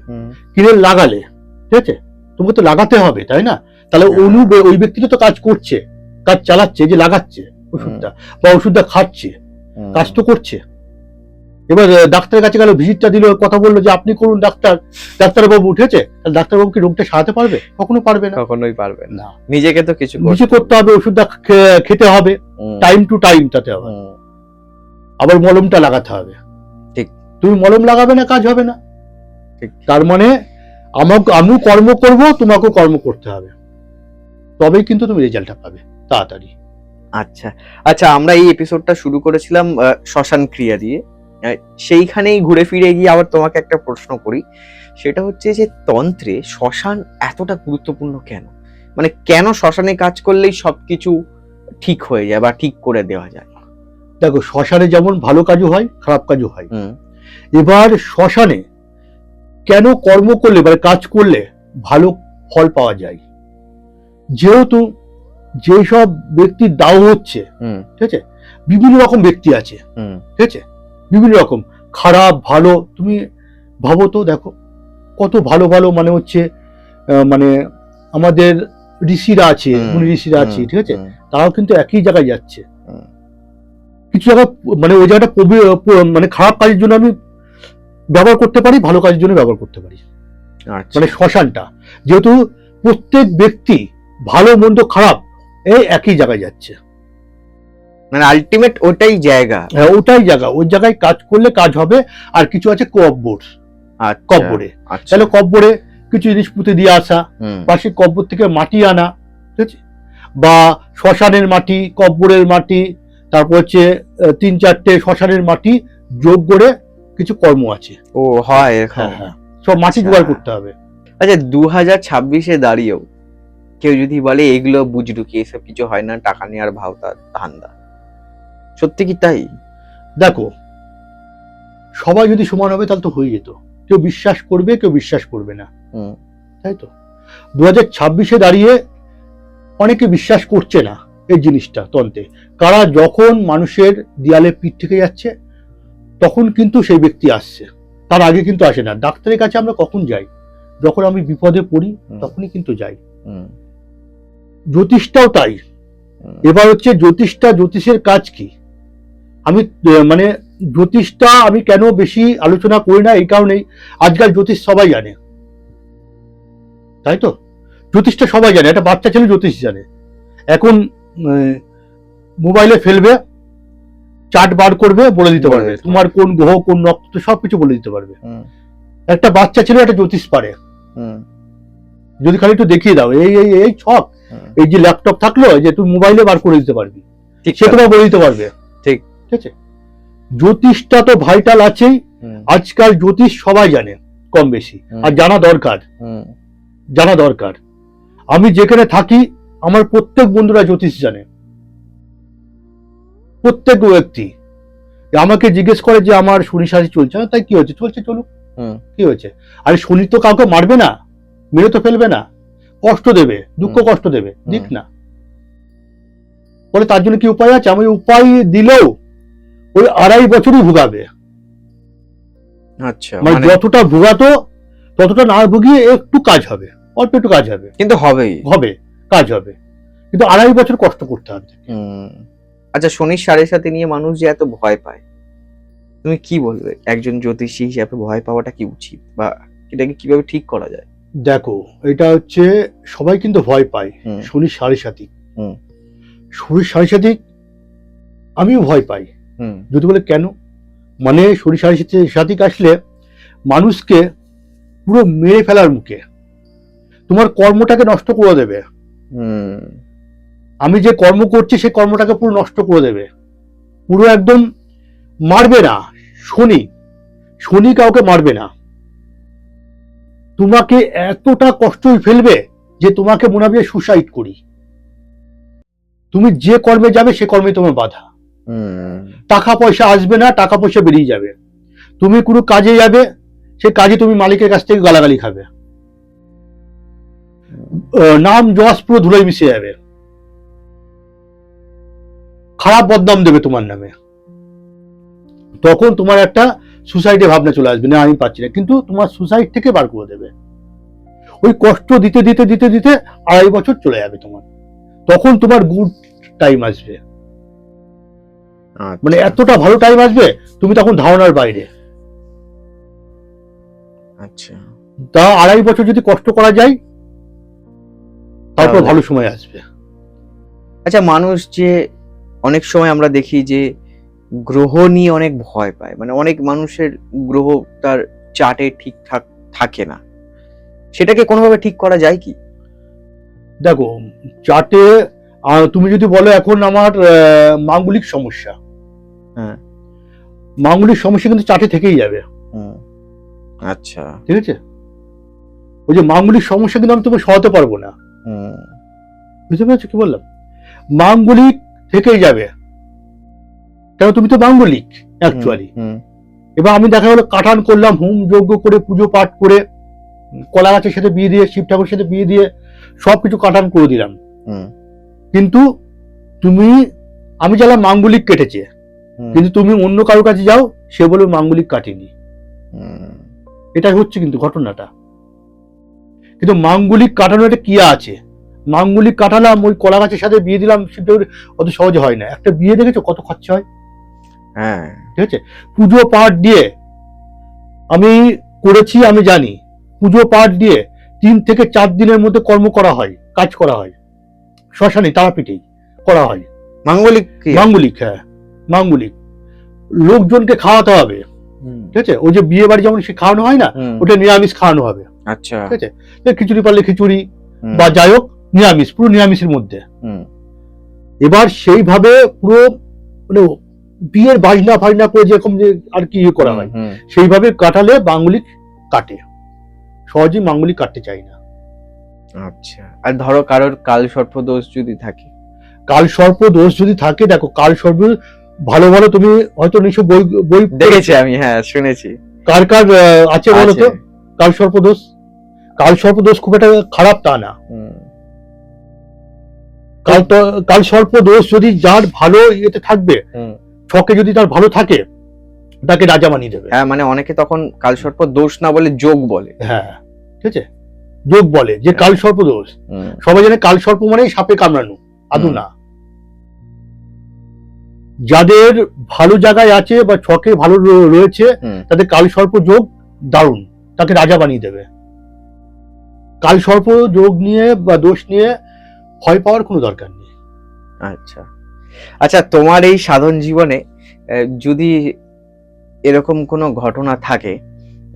কিনে লাগালে, ঠিক আছে, তোমাকে তো লাগাতে হবে, তাই না? তাহলে ওই ব্যক্তিটা তো কাজ করছে, কাজ চালাচ্ছে, যে লাগাচ্ছে ওষুধটা বা ওষুধটা খাচ্ছে, কাজ তো করছে। এবার ডাক্তারের কাছে গেল, ভিজিটটা দিল, কথা বললো যে আপনি করুন ডাক্তারবাবু, উঠেছে, তাহলে ডাক্তারবাবু কি রোগটা সারাতে পারবে? কখনো পারবে না, কখনোই পারবে না। নিজেকে তো কিছু করতে হবে, ওষুধটা খেতে হবে টাইম টু টাইম, তাতে হবে, আবার মলমটা লাগাতে হবে। ঠিক, তুমি মলম লাগাবে না, কাজ হবে না। তার মানে আমিও কর্ম করব, তোমাকেও কর্ম করতে হবে, তবেই কিন্তু তুমি রেজাল্টটা পাবে তাড়াতাড়ি। আচ্ছা আচ্ছা, আমরা এই এপিসোডটা শুরু করেছিলাম শ্মশান ক্রিয়া দিয়ে, সেইখানেই ঘুরে ফিরে গিয়ে আবার তোমাকে একটা প্রশ্ন করি, সেটা হচ্ছে যে তন্ত্রে শ্মশান এতটা গুরুত্বপূর্ণ কেন? মানে কেন শ্মশানে কাজ করলেই সবকিছু ঠিক হয়ে যায় বা ঠিক করে দেওয়া যায়? দেখো শ্মশানে যেমন ভালো কাজও হয় খারাপ কাজও হয়। হুম এবার শ্মশানে কেন কর্ম করলে মানে কাজ করলে ভালো ফল পাওয়া যায়, যেহেতু যেসব ব্যক্তির দাহ হচ্ছে, হুম ঠিক আছে, বিভিন্ন রকম ব্যক্তি আছে, হুম ঠিক আছে, বিভিন্ন রকম খারাপ ভালো। তুমি ভাবো তো, দেখো কত ভালো ভালো মানে হচ্ছে মানে আমাদের ঋষিরা আছে, মুনি ঋষিরা আছে, ঠিক আছে, তারাও কিন্তু একই জায়গায় যাচ্ছে। হুম। কিছু জায়গা মানে ওই জায়গাটা মানে খারাপ কাজের জন্য আমি ব্যবহার করতে পারি, ভালো কাজের জন্য ব্যবহার করতে পারি। আচ্ছা মানে শ্মশানটা যেহেতু প্রত্যেক ব্যক্তি ভালো মন্দ খারাপ এই একই জায়গায় যাচ্ছে, মানে আলটিমেট ওটাই জায়গা। হ্যাঁ ওটাই জায়গা, ওই জায়গায় কাজ করলে কাজ হবে। আর কিছু আছে কব্বর, আচ্ছা কব্বরে আচ্ছা তাহলে কব্বরে কিছু জিনিস পুঁতে দিয়ে আসা, হুম পাশে কব্বর থেকে মাটি আনা, ঠিক আছে, বা শ্মশানের মাটি, কব্বরের মাটি, তারপর হচ্ছে 3-4টে শ্মশানের মাটি যোগ করে কিছু কর্ম আছে। ও হয় এরকম। হ্যাঁ হ্যাঁ, সব মাটি আচ্ছা। জোগাড় করতে হবে। আচ্ছা 2026-এ দাঁড়িয়েও কেউ যদি বলে এগুলো বুজরুকি, এসব কিছু হয় না, টাকা নেওয়ার ভাওতা ধান্দা, সত্যি কি তাই? দেখো সবাই যদি সমান হবে তাহলে তো হয়ে যেত, কেউ বিশ্বাস করবে কেউ বিশ্বাস করবে না, হুম তাই তো। 2026-এ দাঁড়িয়ে অনেকে বিশ্বাস করছে না এই জিনিসটা তন্ত্রে। কারা যখন মানুষের দেয়ালে পিঠ থেকে যাচ্ছে তখন কিন্তু সেই ব্যক্তি আসছে, তার আগে কিন্তু আসে না। ডাক্তারের কাছে আমরা কখন যাই? যখন আমি বিপদে পড়ি তখনই কিন্তু যাই। হুম জ্যোতিষটাও তাই। এবার হচ্ছে জ্যোতিষের কাজ কি, আমি মানে জ্যোতিষটা আমি কেন বেশি আলোচনা করি না এই কারণেই, আজকাল জ্যোতিষ সবাই জানে, তাই তো। জ্যোতিষটা সবাই জানে, একটা বাচ্চা ছেলে জ্যোতিষ জানে। এখন মোবাইলে ফেলবে, চার্ট বার করবে, বলে দিতে পারবে তোমার কোন গ্রহ কোন নক্ষত্র সবকিছু বলে দিতে পারবে। একটা বাচ্চা ছেলে একটা জ্যোতিষ পারে, যদি খালি একটু দেখিয়ে দাও এই এই এই ছক, এই যে ল্যাপটপ থাকলো যে তুমি মোবাইলে বার করে দিতে পারবি, সে তোমার বলে দিতে পারবে। ঠিক ঠিক আছে, জ্যোতিষটা তো ভাইটাল আছেই। আজকাল জ্যোতিষ সবাই জানে কম বেশি, আর জানা দরকার, জানা দরকার। আমি যেখানে থাকি আমার প্রত্যেক বন্ধুরা জ্যোতিষ জানে, প্রত্যেক ব্যক্তি আমাকে জিজ্ঞেস করে যে আমার শনি সাথে চলছে, তাই কি হয়েছে? চলছে, চলুক, কি হয়েছে? আরে শনি তো কাউকে মারবে না, মেরে তো ফেলবে না, কষ্ট দেবে, দুঃখ কষ্ট দেবে, দিক না। বলে তার জন্য কি উপায় আছে? আমি উপায় দিলেও ওই 2.5 বছরই ভুগাবে। আচ্ছা মানে যতটা ভুগাতো ততটা না ভুগিয়ে একটু কাজ হবে, অল্প একটু কাজ হবে, কিন্তু হবেই, হবে কাজ হবে, কিন্তু 2.5 বছর কষ্ট করতে হবে। আচ্ছা শনির 7.5 নিয়ে মানুষ যে এত ভয় পায়, তুমি কি বলবে? একজন জ্যোতিষী হিসেবে ভয় পাওয়াটা কি উচিত, বা এটাকে কিভাবে ঠিক করা যায়? দেখো এটা হচ্ছে সবাই কিন্তু ভয় পায় শনির 7.5। শনির 7.5 আমিও ভয় পাই। যদি বলে কেন, মানে শনির 7.5 আসলে মানুষকে পুরো মেরে ফেলার মুখে, তোমার কর্মটাকে নষ্ট করে দেবে। আমি যে কর্ম করছি সেই কর্মটাকে পুরো নষ্ট করে দেবে, পুরো একদম মারবে না। শনি কাউকে মারবে না, তোমাকে এতটা কষ্টই ফেলবে যে তোমাকে মনে হবে সুসাইড করি। তুমি যে কর্মে যাবে সে কর্মে তোমার বাধা, টাকা পয়সা আসবে না, টাকা পয়সা বেরিয়ে যাবে। তুমি কোনো কাজে যাবে, সে কাজে তুমি মালিকের কাছ থেকে গালাগালি খাবে, নাম যশ পুরো ধুলোয় মিশে যাবে, খারাপ বদনাম দেবে তোমার নামে। তখন তোমার একটা সুসাইডের ভাবনা চলে আসবে, না আমি পাচ্ছি না, কিন্তু তোমার সুসাইড থেকে বার করে দেবে। ওই কষ্ট দিতে দিতে দিতে দিতে 2.5 বছর চলে যাবে তোমার, তখন তোমার গুড টাইম আসবে। মানে এতটা ভালো টাইম আসবে তুমি তখন ধারণার বাইরে। আচ্ছা তা 2.5 বছর যদি কষ্ট করা যায় তারপর ভালো সময় আসবে। আচ্ছা মানুষ যে অনেক সময় আমরা দেখি যে গ্রহ নিয়ে অনেক ভয় পায়, মানে অনেক মানুষের গ্রহ তার চার্টে ঠিকঠাক থাকে না, সেটাকে কোনোভাবে ঠিক করা যায় কি? দেখো চার্টে তুমি যদি বলো এখন আমার মাঙ্গলিক সমস্যা, মাঙ্গলিক সমস্যা কিন্তু চার্টে থেকেই যাবে। আচ্ছা ঠিক আছে, ওই যে মাঙ্গলিক সমস্যা কিন্তু আমি তোমাকে সরাতে পারবো না, বুঝতে পেরেছো কি বললাম? মাঙ্গলিক থেকেই যাবে, কেন তুমি তো মাঙ্গলিক অ্যাকচুয়ালি। এবার আমি দেখা গেলো কাটান করলাম, হোম যজ্ঞ করে পুজো পাঠ করে কলা গাছের সাথে বিয়ে দিয়ে, শিব ঠাকুরের সাথে বিয়ে দিয়ে সবকিছু কাটান করে দিলাম, কিন্তু আমি জানলাম মাঙ্গলিক কেটেছে, কিন্তু তুমি অন্য কারোর কাছে যাও, সে বলে মাঙ্গলিক কাটেনি। এটা হচ্ছে কিন্তু ঘটনাটা। কিন্তু মাঙ্গলিক কাটানো একটা কি আছে, মাঙ্গলিক কাটালাম, ওই কলা গাছের সাথে বিয়ে দিলাম, সেটা অত সহজে হয় না। একটা বিয়ে দেখেছো কত খরচা হয়? হ্যাঁ, ঠিক আছে। পুজো পাঠ দিয়ে আমি করেছি, আমি জানি পুজো পাঠ দিয়ে 3 থেকে 4 দিনের মধ্যে কর্ম করা হয়, কাজ করা হয়, শ্মশানে তারাপীঠেই করা হয়। মাঙ্গলিক, হ্যাঁ মাঙ্গলিক। লোকজনকে খাওয়াতে হবে, ঠিক আছে। ওই যে বিয়ে বাড়ি যেমন সে খাওয়ানো হয় না, ওটা নিরামিষ খাওয়ানো হবে। আচ্ছা, ঠিক আছে। খিচুড়ি পারলে খিচুড়ি, বা যাই হোক নিরামিষ, পুরো নিরামিষের মধ্যে। এবার সেইভাবে পুরো মানে বিয়ের বাজনা ফাজনা করে যেরকম যে আর কি করা হয়, সেইভাবে কাটালে মাঙ্গলিক কাটে। সহজেই মাঙ্গলিক কাটতে চাই না। আচ্ছা, আর ধরো কারোর কাল সর্প দোষ যদি থাকে? কাল সর্প দোষ যদি থাকে, দেখো কাল সর্প ভালো ভালো তুমি হয়তো নিশ্চয় বই দেখেছি আমি, হ্যাঁ শুনেছি। কার কার আছে বলো তো কাল সর্প দোষ? কাল সর্প দোষ খুব একটা খারাপ তা না। কাল সর্প দোষ যদি যার ভালো ইয়েতে থাকবে, ছকে যদি তার ভালো থাকে, তাকে রাজা বানিয়ে দেবে। হ্যাঁ, মানে অনেকে তখন কাল সর্প দোষ না বলে যোগ বলে। হ্যাঁ, ঠিক আছে, যোগ বলে যে কাল সর্প দোষ। সবাই জানে কাল সর্প মানে সাপে কামড়ানো, আদৌ না। যাদের ভালো জায়গায় আছে বা ছকে ভালো রয়েছে, তাদের কাল সর্প যোগ দারুণ, তাকে রাজা বানিয়ে দেবে। কাল সর্প যোগ নিয়ে বা দোষ নিয়ে ভয় পাওয়ার কোনো দরকার নেই। আচ্ছা আচ্ছা, তোমার এই সাধন জীবনে যদি এরকম কোনো ঘটনা থাকে,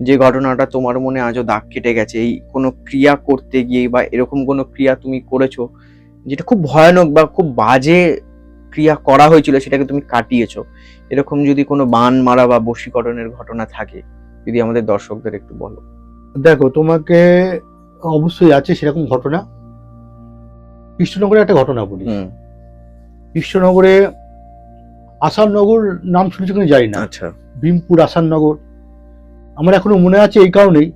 যে ঘটনাটা তোমার মনে আজও দাগ কেটে গেছে, এই কোনো ক্রিয়া করতে গিয়ে, বা এরকম কোনো ক্রিয়া তুমি করেছো যেটা খুব ভয়ানক বা খুব বাজে ক্রিয়া করা হয়েছিল, সেটাকে তুমি কাটিয়েছো, এরকম যদি কোনো বান মারা বা বশীকরণের ঘটনা থাকে, যদি আমাদের দর্শকদের একটু বলো। দেখো, তোমাকে অবশ্যই আছে সেরকম ঘটনা। কৃষ্ণনগরে একটা ঘটনা বলি। কৃষ্ণনগরে আসাননগর নাম শুনেছি কিনা জানি না। আচ্ছা, ভীমপুর আসাননগর আমার এখনো মনে আছে এই কারণেই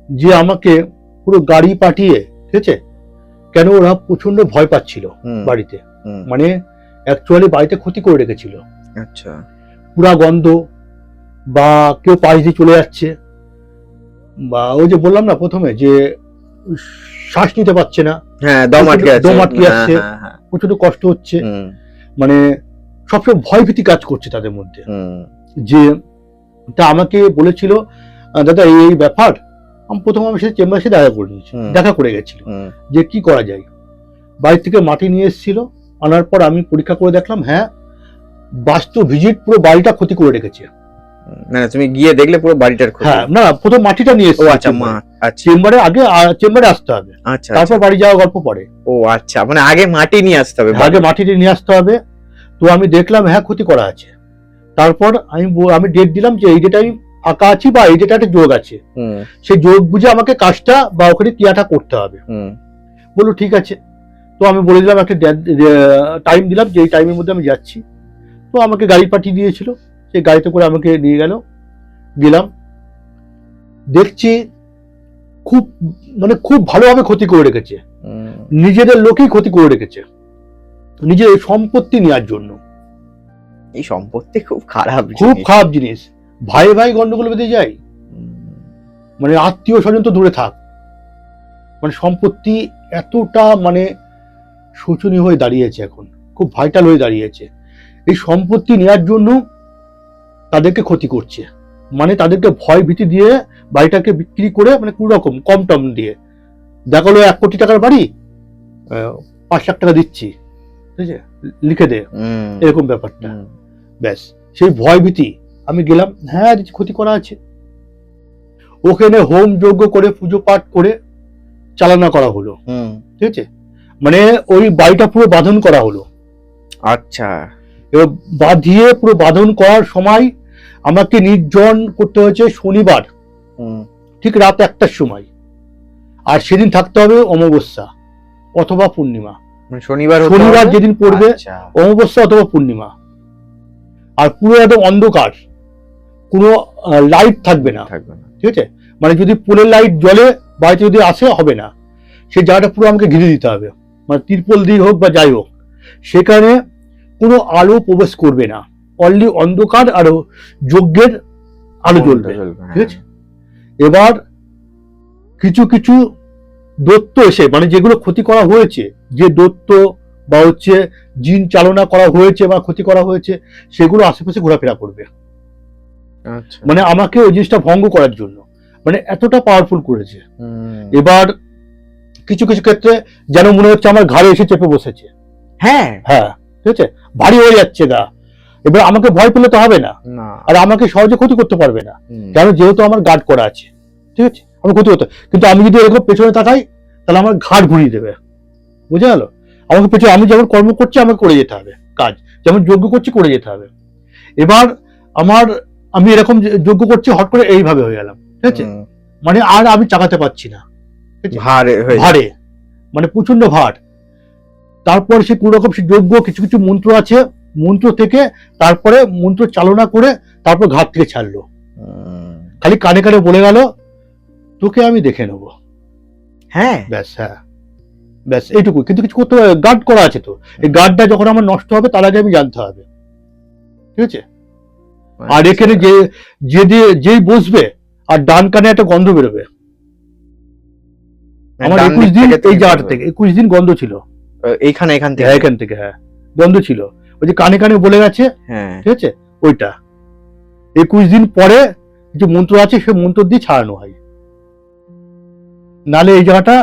যে আমাকে পুরো গাড়ি পাঠিয়ে, ঠিক আছে, কেন ওরা প্রচন্ড ভয় পাচ্ছিল বাড়িতে, মানে অ্যাকচুয়ালি বাড়িতে ক্ষতি করে রেখেছিল। আচ্ছা, পুরা গন্ধ, বা কেউ পাশ দিয়ে চলে যাচ্ছে, বা ওই যে বললাম না প্রথমে যে শ্বাস নিতে পারছে না, হ্যাঁ দম আটকে আসছে, প্রচন্ড কষ্ট হচ্ছে, মানে সবসময় ভয় ভীতি কাজ করছে তাদের মধ্যে। যে তা আমাকে বলেছিল, দাদা এই ব্যাপার। আমি প্রথম আমার সাথে চেম্বারে এসে দেখা করে গেছিল যে কি করা যায়। বাড়ি থেকে মাটি নিয়ে এসেছিল, আনার পর আমি পরীক্ষা করে দেখলাম, হ্যাঁ বাস্তু ভিজিট পুরো বাড়িটা ক্ষতি করে রেখেছে। না তুমি গিয়ে দেখলে পুরো বাড়িটার ক্ষতি? হ্যাঁ, না প্রথম মাটিটা নিয়ে এসেছিল। আচ্ছা, চেম্বারে আগে চেম্বারে আসতে হবে, আচ্ছা, তারপর বাড়ি যাওয়া গল্প পরে। ও আচ্ছা, মানে আগে মাটি নিয়ে আসতে হবে? আগে মাটিটা নিয়ে আসতে হবে। তো আমি দেখলাম হ্যাঁ ক্ষতি করা আছে। তারপর আমি ডেট দিলাম যে এই ডেটে আমি ফাঁকা আছি, বা এই ডেটে একটা যোগ আছে, সেই যোগ বুঝে আমাকে কাজটা বা ওখানে ক্রিয়াটা করতে হবে। বললো ঠিক আছে। তো আমি বলে দিলাম, একটা টাইম দিলাম যে এই টাইমের মধ্যে আমি যাচ্ছি। তো আমাকে গাড়ি পাঠিয়ে দিয়েছিল, সেই গাড়িতে করে আমাকে নিয়ে গেলাম। দেখছি খুব ভালোভাবে ক্ষতি করে রেখেছে, নিজেদের লোকেই ক্ষতি করে রেখেছে, নিজের সম্পত্তি নেওয়ার জন্য। এই সম্পত্তি খুব খারাপ জিনিস। ভাই ভাই গন্ডগোল বেঁধে যায়, মানে আত্মীয় স্বজন তো দূরে থাক, মানে সম্পত্তি এতটা মানে শোচনীয় হয়ে দাঁড়িয়েছে, এখন খুব ভাইটাল হয়ে দাঁড়িয়েছে। এই সম্পত্তি নেওয়ার জন্য তাদেরকে ক্ষতি করছে, মানে তাদেরকে ভয় ভীতি দিয়ে বাড়িটাকে বিক্রি করে, মানে কোন রকম কম টম দিয়ে দেখালো 1 কোটি টাকার বাড়ি 5 লাখ টাকা দিচ্ছি, ঠিক আছে, লিখে দে, এরকম ব্যাপারটা। ব্যাস, সেই ভয় ভীতি আমি গেলাম, হ্যাঁ ক্ষতি করা আছে। ওখানে হোম যজ্ঞ করে পুজো পাঠ করে চালনা করা হলো, ঠিক আছে, মানে ওই বাড়িটা পুরো বাঁধন করা হলো। আচ্ছা, এবার বাঁধিয়ে পুরো বাঁধন করার সময় আমাকে নির্জন করতে হয়েছে শনিবার, ঠিক রাত 1টার সময়। আর সেদিন থাকতে হবে অমাবস্যা অথবা পূর্ণিমা, শনিবার যেদিন পড়বে অমাবস্যা অথবা পূর্ণিমা। আর পুরো একদম অন্ধকার, কোনো লাইট থাকবে না, থাকবে না। ঠিক আছে? মানে যদি পোলের লাইট জ্বলে বাড়িতে যদি আসে হবে না, সেই জায়গাটা পুরো আমাকে ঘিরে দিতে হবে, মানে তিরপল দিয়ে হোক বা যাই হোক, সেখানে কোনো আলো প্রবেশ করবে না, অনলি অন্ধকার আর যজ্ঞের আলো জ্বলবে, ঠিক আছে? এবার কিছু কিছু দৈত্য এসে, মানে যেগুলো ক্ষতি করা হয়েছে, যে দৈত্য বা হচ্ছে জিন চালনা করা হয়েছে বা ক্ষতি করা হয়েছে, সেগুলো আশেপাশে ঘোরাফেরা করবে, আচ্ছা। মানে আমাকে ওই জিনিসটা ভঙ্গ করার জন্য, মানে এতটা পাওয়ারফুল করেছে। এবার কিছু কিছু ক্ষেত্রে যেন মনে হচ্ছে আমার ঘাড়ে এসে চেপে বসেছে, হ্যাঁ হ্যাঁ, ঠিক আছে, ভারী হয়ে যাচ্ছে গা। এবার আমাকে ভয় পেলে তো হবে না, না। আর আমাকে সহজে ক্ষতি করতে পারবে না, কারণ যেহেতু আমার গার্ড করা আছে, ঠিক আছে, আমি ক্ষতি করতে। কিন্তু আমি যদি এরকম পেছনে তাকাই তাহলে আমার ঘাড় ঘুরিয়ে দেবে, বুঝে গেল? আমাকে পেছনে, আমি যেমন কর্ম করছি আমাকে করে যেতে হবে, কাজ যেমন যজ্ঞ করছি করে যেতে হবে। এবার আমি এরকম যজ্ঞ করছি, হট করে এইভাবে হয়ে গেলাম, ঠিক আছে, মানে আর আমি চাকাতে পারছি না, ভারে, মানে প্রচন্ড ভার। তারপর সে কোন রকম সে যজ্ঞ, কিছু কিছু মন্ত্র আছে, মন্ত্র থেকে তারপরে মন্ত্র চালনা করে তারপর ঘাট থেকে ছাড়লো, খালি কানে কানে বলে গেল তোকে আমি দেখে নেব, হ্যাঁ ব্যাস, হ্যাঁ ব্যাস, এইটুকু। কিন্তু কিছু করতে, গার্ড করা আছে তো, এই গার্ডটা যখন আমার নষ্ট হবে তার আগে আমি জানতে হবে, ঠিক আছে? আর এখানে যেই বসবে আর ডান কানে একটা গন্ধ বেরোবে, আমার 21 দিন এই জায়গাটা থেকে 21 দিন গন্ধ ছিল, এখান থেকে হ্যাঁ গন্ধ ছিল, ওই যে কানে কানে বলে গেছে, ঠিক আছে, ওইটা 21 দিন পরে যে মন্ত্র আছে সে মন্ত্র দিয়ে ছাড়ানো হয়, নালে এই জায়গাটা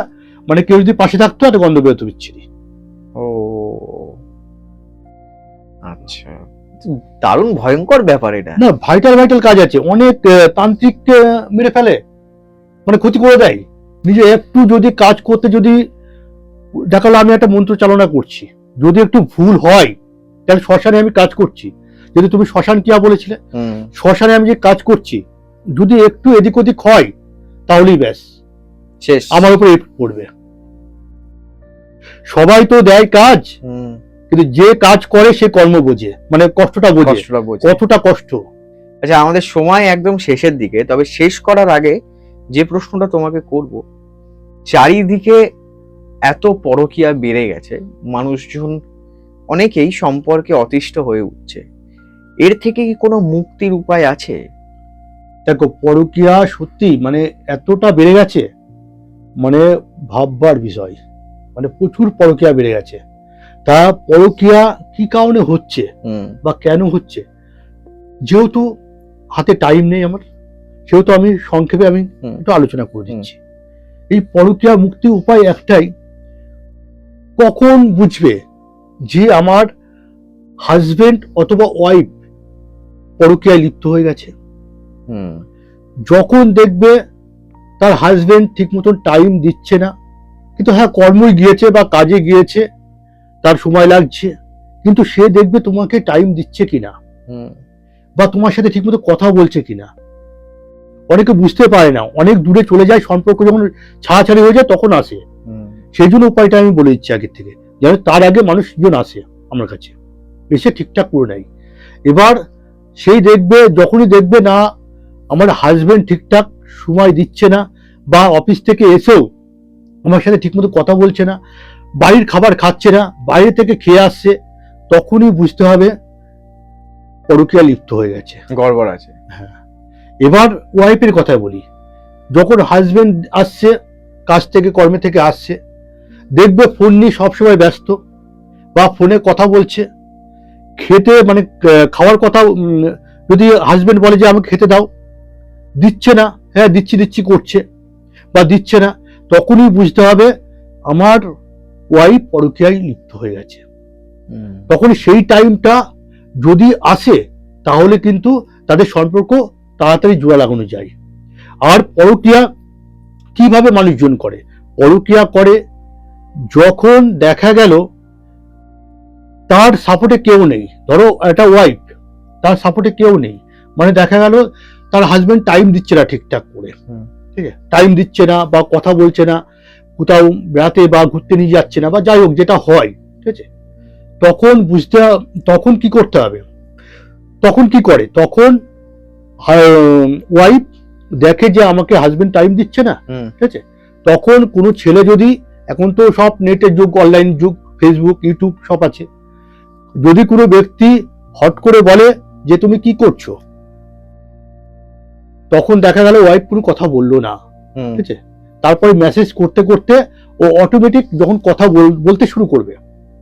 মানে কেউ যদি পাশে থাকতো একটা গন্ধ বেরোতে বিচ্ছিরি। ও আচ্ছা, দারুণ ভয়ঙ্কর ব্যাপার এটা। না, ভাইটাল কাজ আছে, অনেক তান্ত্রিক মেরে ফেলে, মানে ক্ষতি করে দেয়। নিজে একটু যদি কাজ করতে, যদি দেখালো আমি একটা মন্ত্র চালনা করছি, যদি একটু ভুল হয়, তাহলে শ্মশানে আমি কাজ করছি, যদি তুমি শ্মশান কিয়া বলেছিলে, শ্মশানে আমি যে কাজ করছি যদি একটু এদিক ওদিক হয় তাহলেই ব্যাস শেষ, আমার উপরে পড়বে। সবাই তো দেয় কাজ, কিন্তু যে কাজ করে সে কর্ম বোঝে, মানে কষ্টটা বোঝে, কতটা কষ্ট। আচ্ছা, আমাদের সময় একদম শেষের দিকে, তবে শেষ করার আগে যে প্রশ্নটা তোমাকে করব, চারিদিকে এত পরকীয়া বেড়ে গেছে, মানুষজন অনেকেই সম্পর্কে অতিষ্ঠ হয়ে উঠছে, এর থেকে কি কোনো মুক্তির উপায় আছে? দেখো, পরকীয়া সত্যি মানে এতটা বেড়ে গেছে, মানে ভাববার বিষয়, মানে প্রচুর পরকীয়া বেড়ে গেছে। তা পরকীয়া কি কারণে হচ্ছে বা কেন হচ্ছে, যেহেতু হাতে টাইম নেই আমার, সেহেতু আমি সংক্ষেপে আমি একটু আলোচনা করে দিচ্ছি। এই পরকীয়া মুক্তির উপায় একটাই, কখন বুঝবে যে আমার হাজবেন্ড অথবা ওয়াইফ পরকীয়ায় লিপ্ত হয়ে গেছে? যখন দেখবে তার হাজবেন্ড ঠিক মতন টাইম দিচ্ছে না, কিন্তু হ্যাঁ কর্মই গিয়েছে বা কাজে গিয়েছে, তার সময় লাগছে, কিন্তু সে দেখবে তোমাকে টাইম দিচ্ছে কিনা, বা তোমার সাথে ঠিক মতো কথা বলছে কিনা। অনেকে বুঝতে পারে না, অনেক দূরে চলে যায়, সম্পর্ক যখন ছাড়াছাড়ি হয়ে যায় তখন আসে। সেই জন্য উপায়টা আমি বলে দিচ্ছি আগের থেকে, যেন তার আগে মানুষজন আসে আমার কাছে, এসে ঠিকঠাক করে নেয়। এবার সেই দেখবে, যখনই দেখবে না আমার হাজবেন্ড ঠিকঠাক সময় দিচ্ছে না, বা অফিস থেকে এসেও আমার সাথে ঠিকমতো কথা বলছে না, বাড়ির খাবার খাচ্ছে না, বাইরে থেকে খেয়ে আসছে, তখনই বুঝতে হবে পরকীয়া লিপ্ত হয়ে গেছে, গড়বড় আছে। হ্যাঁ। এবার ওয়াইফের কথা বলি, যখন হাজবেন্ড আসছে কাজ থেকে, কর্মে থেকে আসছে, দেখবে ফোন নিয়ে সবসময় ব্যস্ত, বা ফোনে কথা বলছে, খেতে মানে খাওয়ার কথা যদি হাজবেন্ড বলে যে আমাকে খেতে দাও, দিচ্ছে না, হ্যাঁ দিচ্ছি করছে বা দিচ্ছে না, তখনই বুঝতে হবে আমার ওয়াইফ পরকীয়ায় লিপ্ত হয়ে গেছে। তখন সেই টাইমটা যদি আসে তাহলে কিন্তু তাদের সম্পর্ক তাড়াতাড়ি জোড়া লাগানো যায়। আর পরকীয়া কিভাবে মানুষজন করে, পরকীয়া করে যখন দেখা গেল তার সাপোর্টে কেউ নেই, ধরো একটা ওয়াইফ, তার সাপোর্টে কেউ নেই, মানে দেখা গেল তার হাজবেন্ড টাইম দিচ্ছে না ঠিকঠাক করে, ঠিক আছে, টাইম দিচ্ছে না বা কথা বলছে না, কোথাও বেড়াতে বা ঘুরতে নিয়ে যাচ্ছে না, বা যাই হোক যেটা হয়, ঠিক আছে, তখন কি করতে হবে, তখন কি করে, তখন ওয়াইফ দেখে যে আমাকে হাজবেন্ড টাইম দিচ্ছে না, ঠিক আছে, তখন কোনো ছেলে যদি, এখন তো সব নেটের যুগ, অনলাইন যুগ, ফেসবুক, ইউটিউব সব আছে, যদি কোনো ব্যক্তি হট করে বলে যে তুমি কি করছো, তখন দেখা গেল ওয়াইফ কোনো কথা বললো না, ঠিক আছে, তারপরে মেসেজ করতে করতে ও অটোমেটিক যখন কথা বলতে শুরু করবে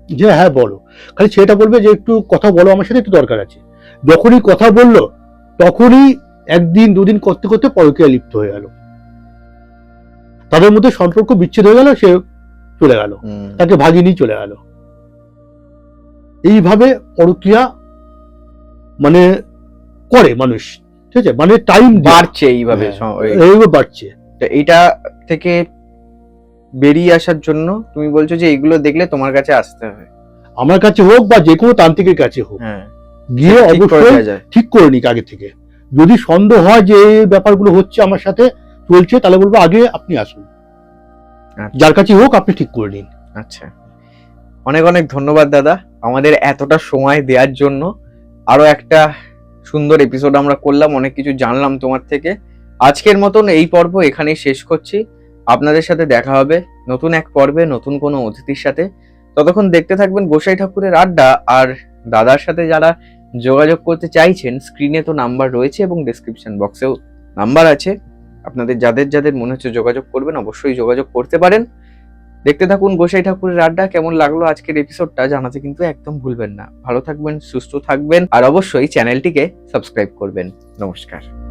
যে হ্যাঁ বলো, খালি সেটা বলবে যে একটু কথা বলো, আমার সাথে একটু দরকার আছে। যখনই কথা বললো তখনই একদিন দুদিন করতে করতে পরকীয়া লিপ্ত হয়ে গেল, তাদের মধ্যে সম্পর্ক বিচ্ছেদ হয়ে গেল, সে চলে গেল, তাকে ভাগিয়ে নিয়ে চলে গেল। এইভাবে পরকীয়া মানে করে মানুষ, ঠিক আছে, মানে টাইম বাড়ছে এইভাবে বাড়ছে। তো এইটা থেকে বেরিয়ে আসার জন্য তুমি বলছো যে এইগুলো দেখলে তোমার কাছে আসতে হবে, আমার কাছে হোক বা যে কোনো তান্ত্রিকের কাছে হোক, গিয়ে অবশ্যই ঠিক করে নিক আগে থেকে। যদি সন্দেহ হয় যে এই ব্যাপারগুলো হচ্ছে আমার সাথে চলছে, তাহলে বলবো আগে আপনি আসুন, যার কাছে হোক আপনি ঠিক করে নিন। আচ্ছা, অনেক অনেক ধন্যবাদ দাদা আমাদের এতটা সময় দেওয়ার জন্য। আরো একটা সুন্দর এপিসোড আমরা করলাম, অনেক কিছু জানলাম তোমার থেকে। আজকের মতন এই পর্ব এখানেই শেষ করছি। আপনাদের সাথে দেখা হবে নতুন এক পর্বে নতুন কোনো অতিথির সাথে। ততক্ষণ দেখতে থাকবেন গোসাই ঠাকুরের আড্ডা। আর দাদার সাথে যারা যোগাযোগ করতে চাইছেন, স্ক্রিনে তো নাম্বার রয়েছে এবং ডেসক্রিপশন বক্সেও নাম্বার আছে। আপনাদের যাদের যাদের মনে হচ্ছে যোগাযোগ করবেন, অবশ্যই যোগাযোগ করতে পারেন। দেখতে থাকুন গোসাই ঠাকুরের আড্ডা। কেমন লাগলো আজকের এপিসোডটা জানাতে কিন্তু একদম ভুলবেন না। ভালো থাকবেন, সুস্থ থাকবেন, আর অবশ্যই চ্যানেলটিকে সাবস্ক্রাইব করবেন। নমস্কার।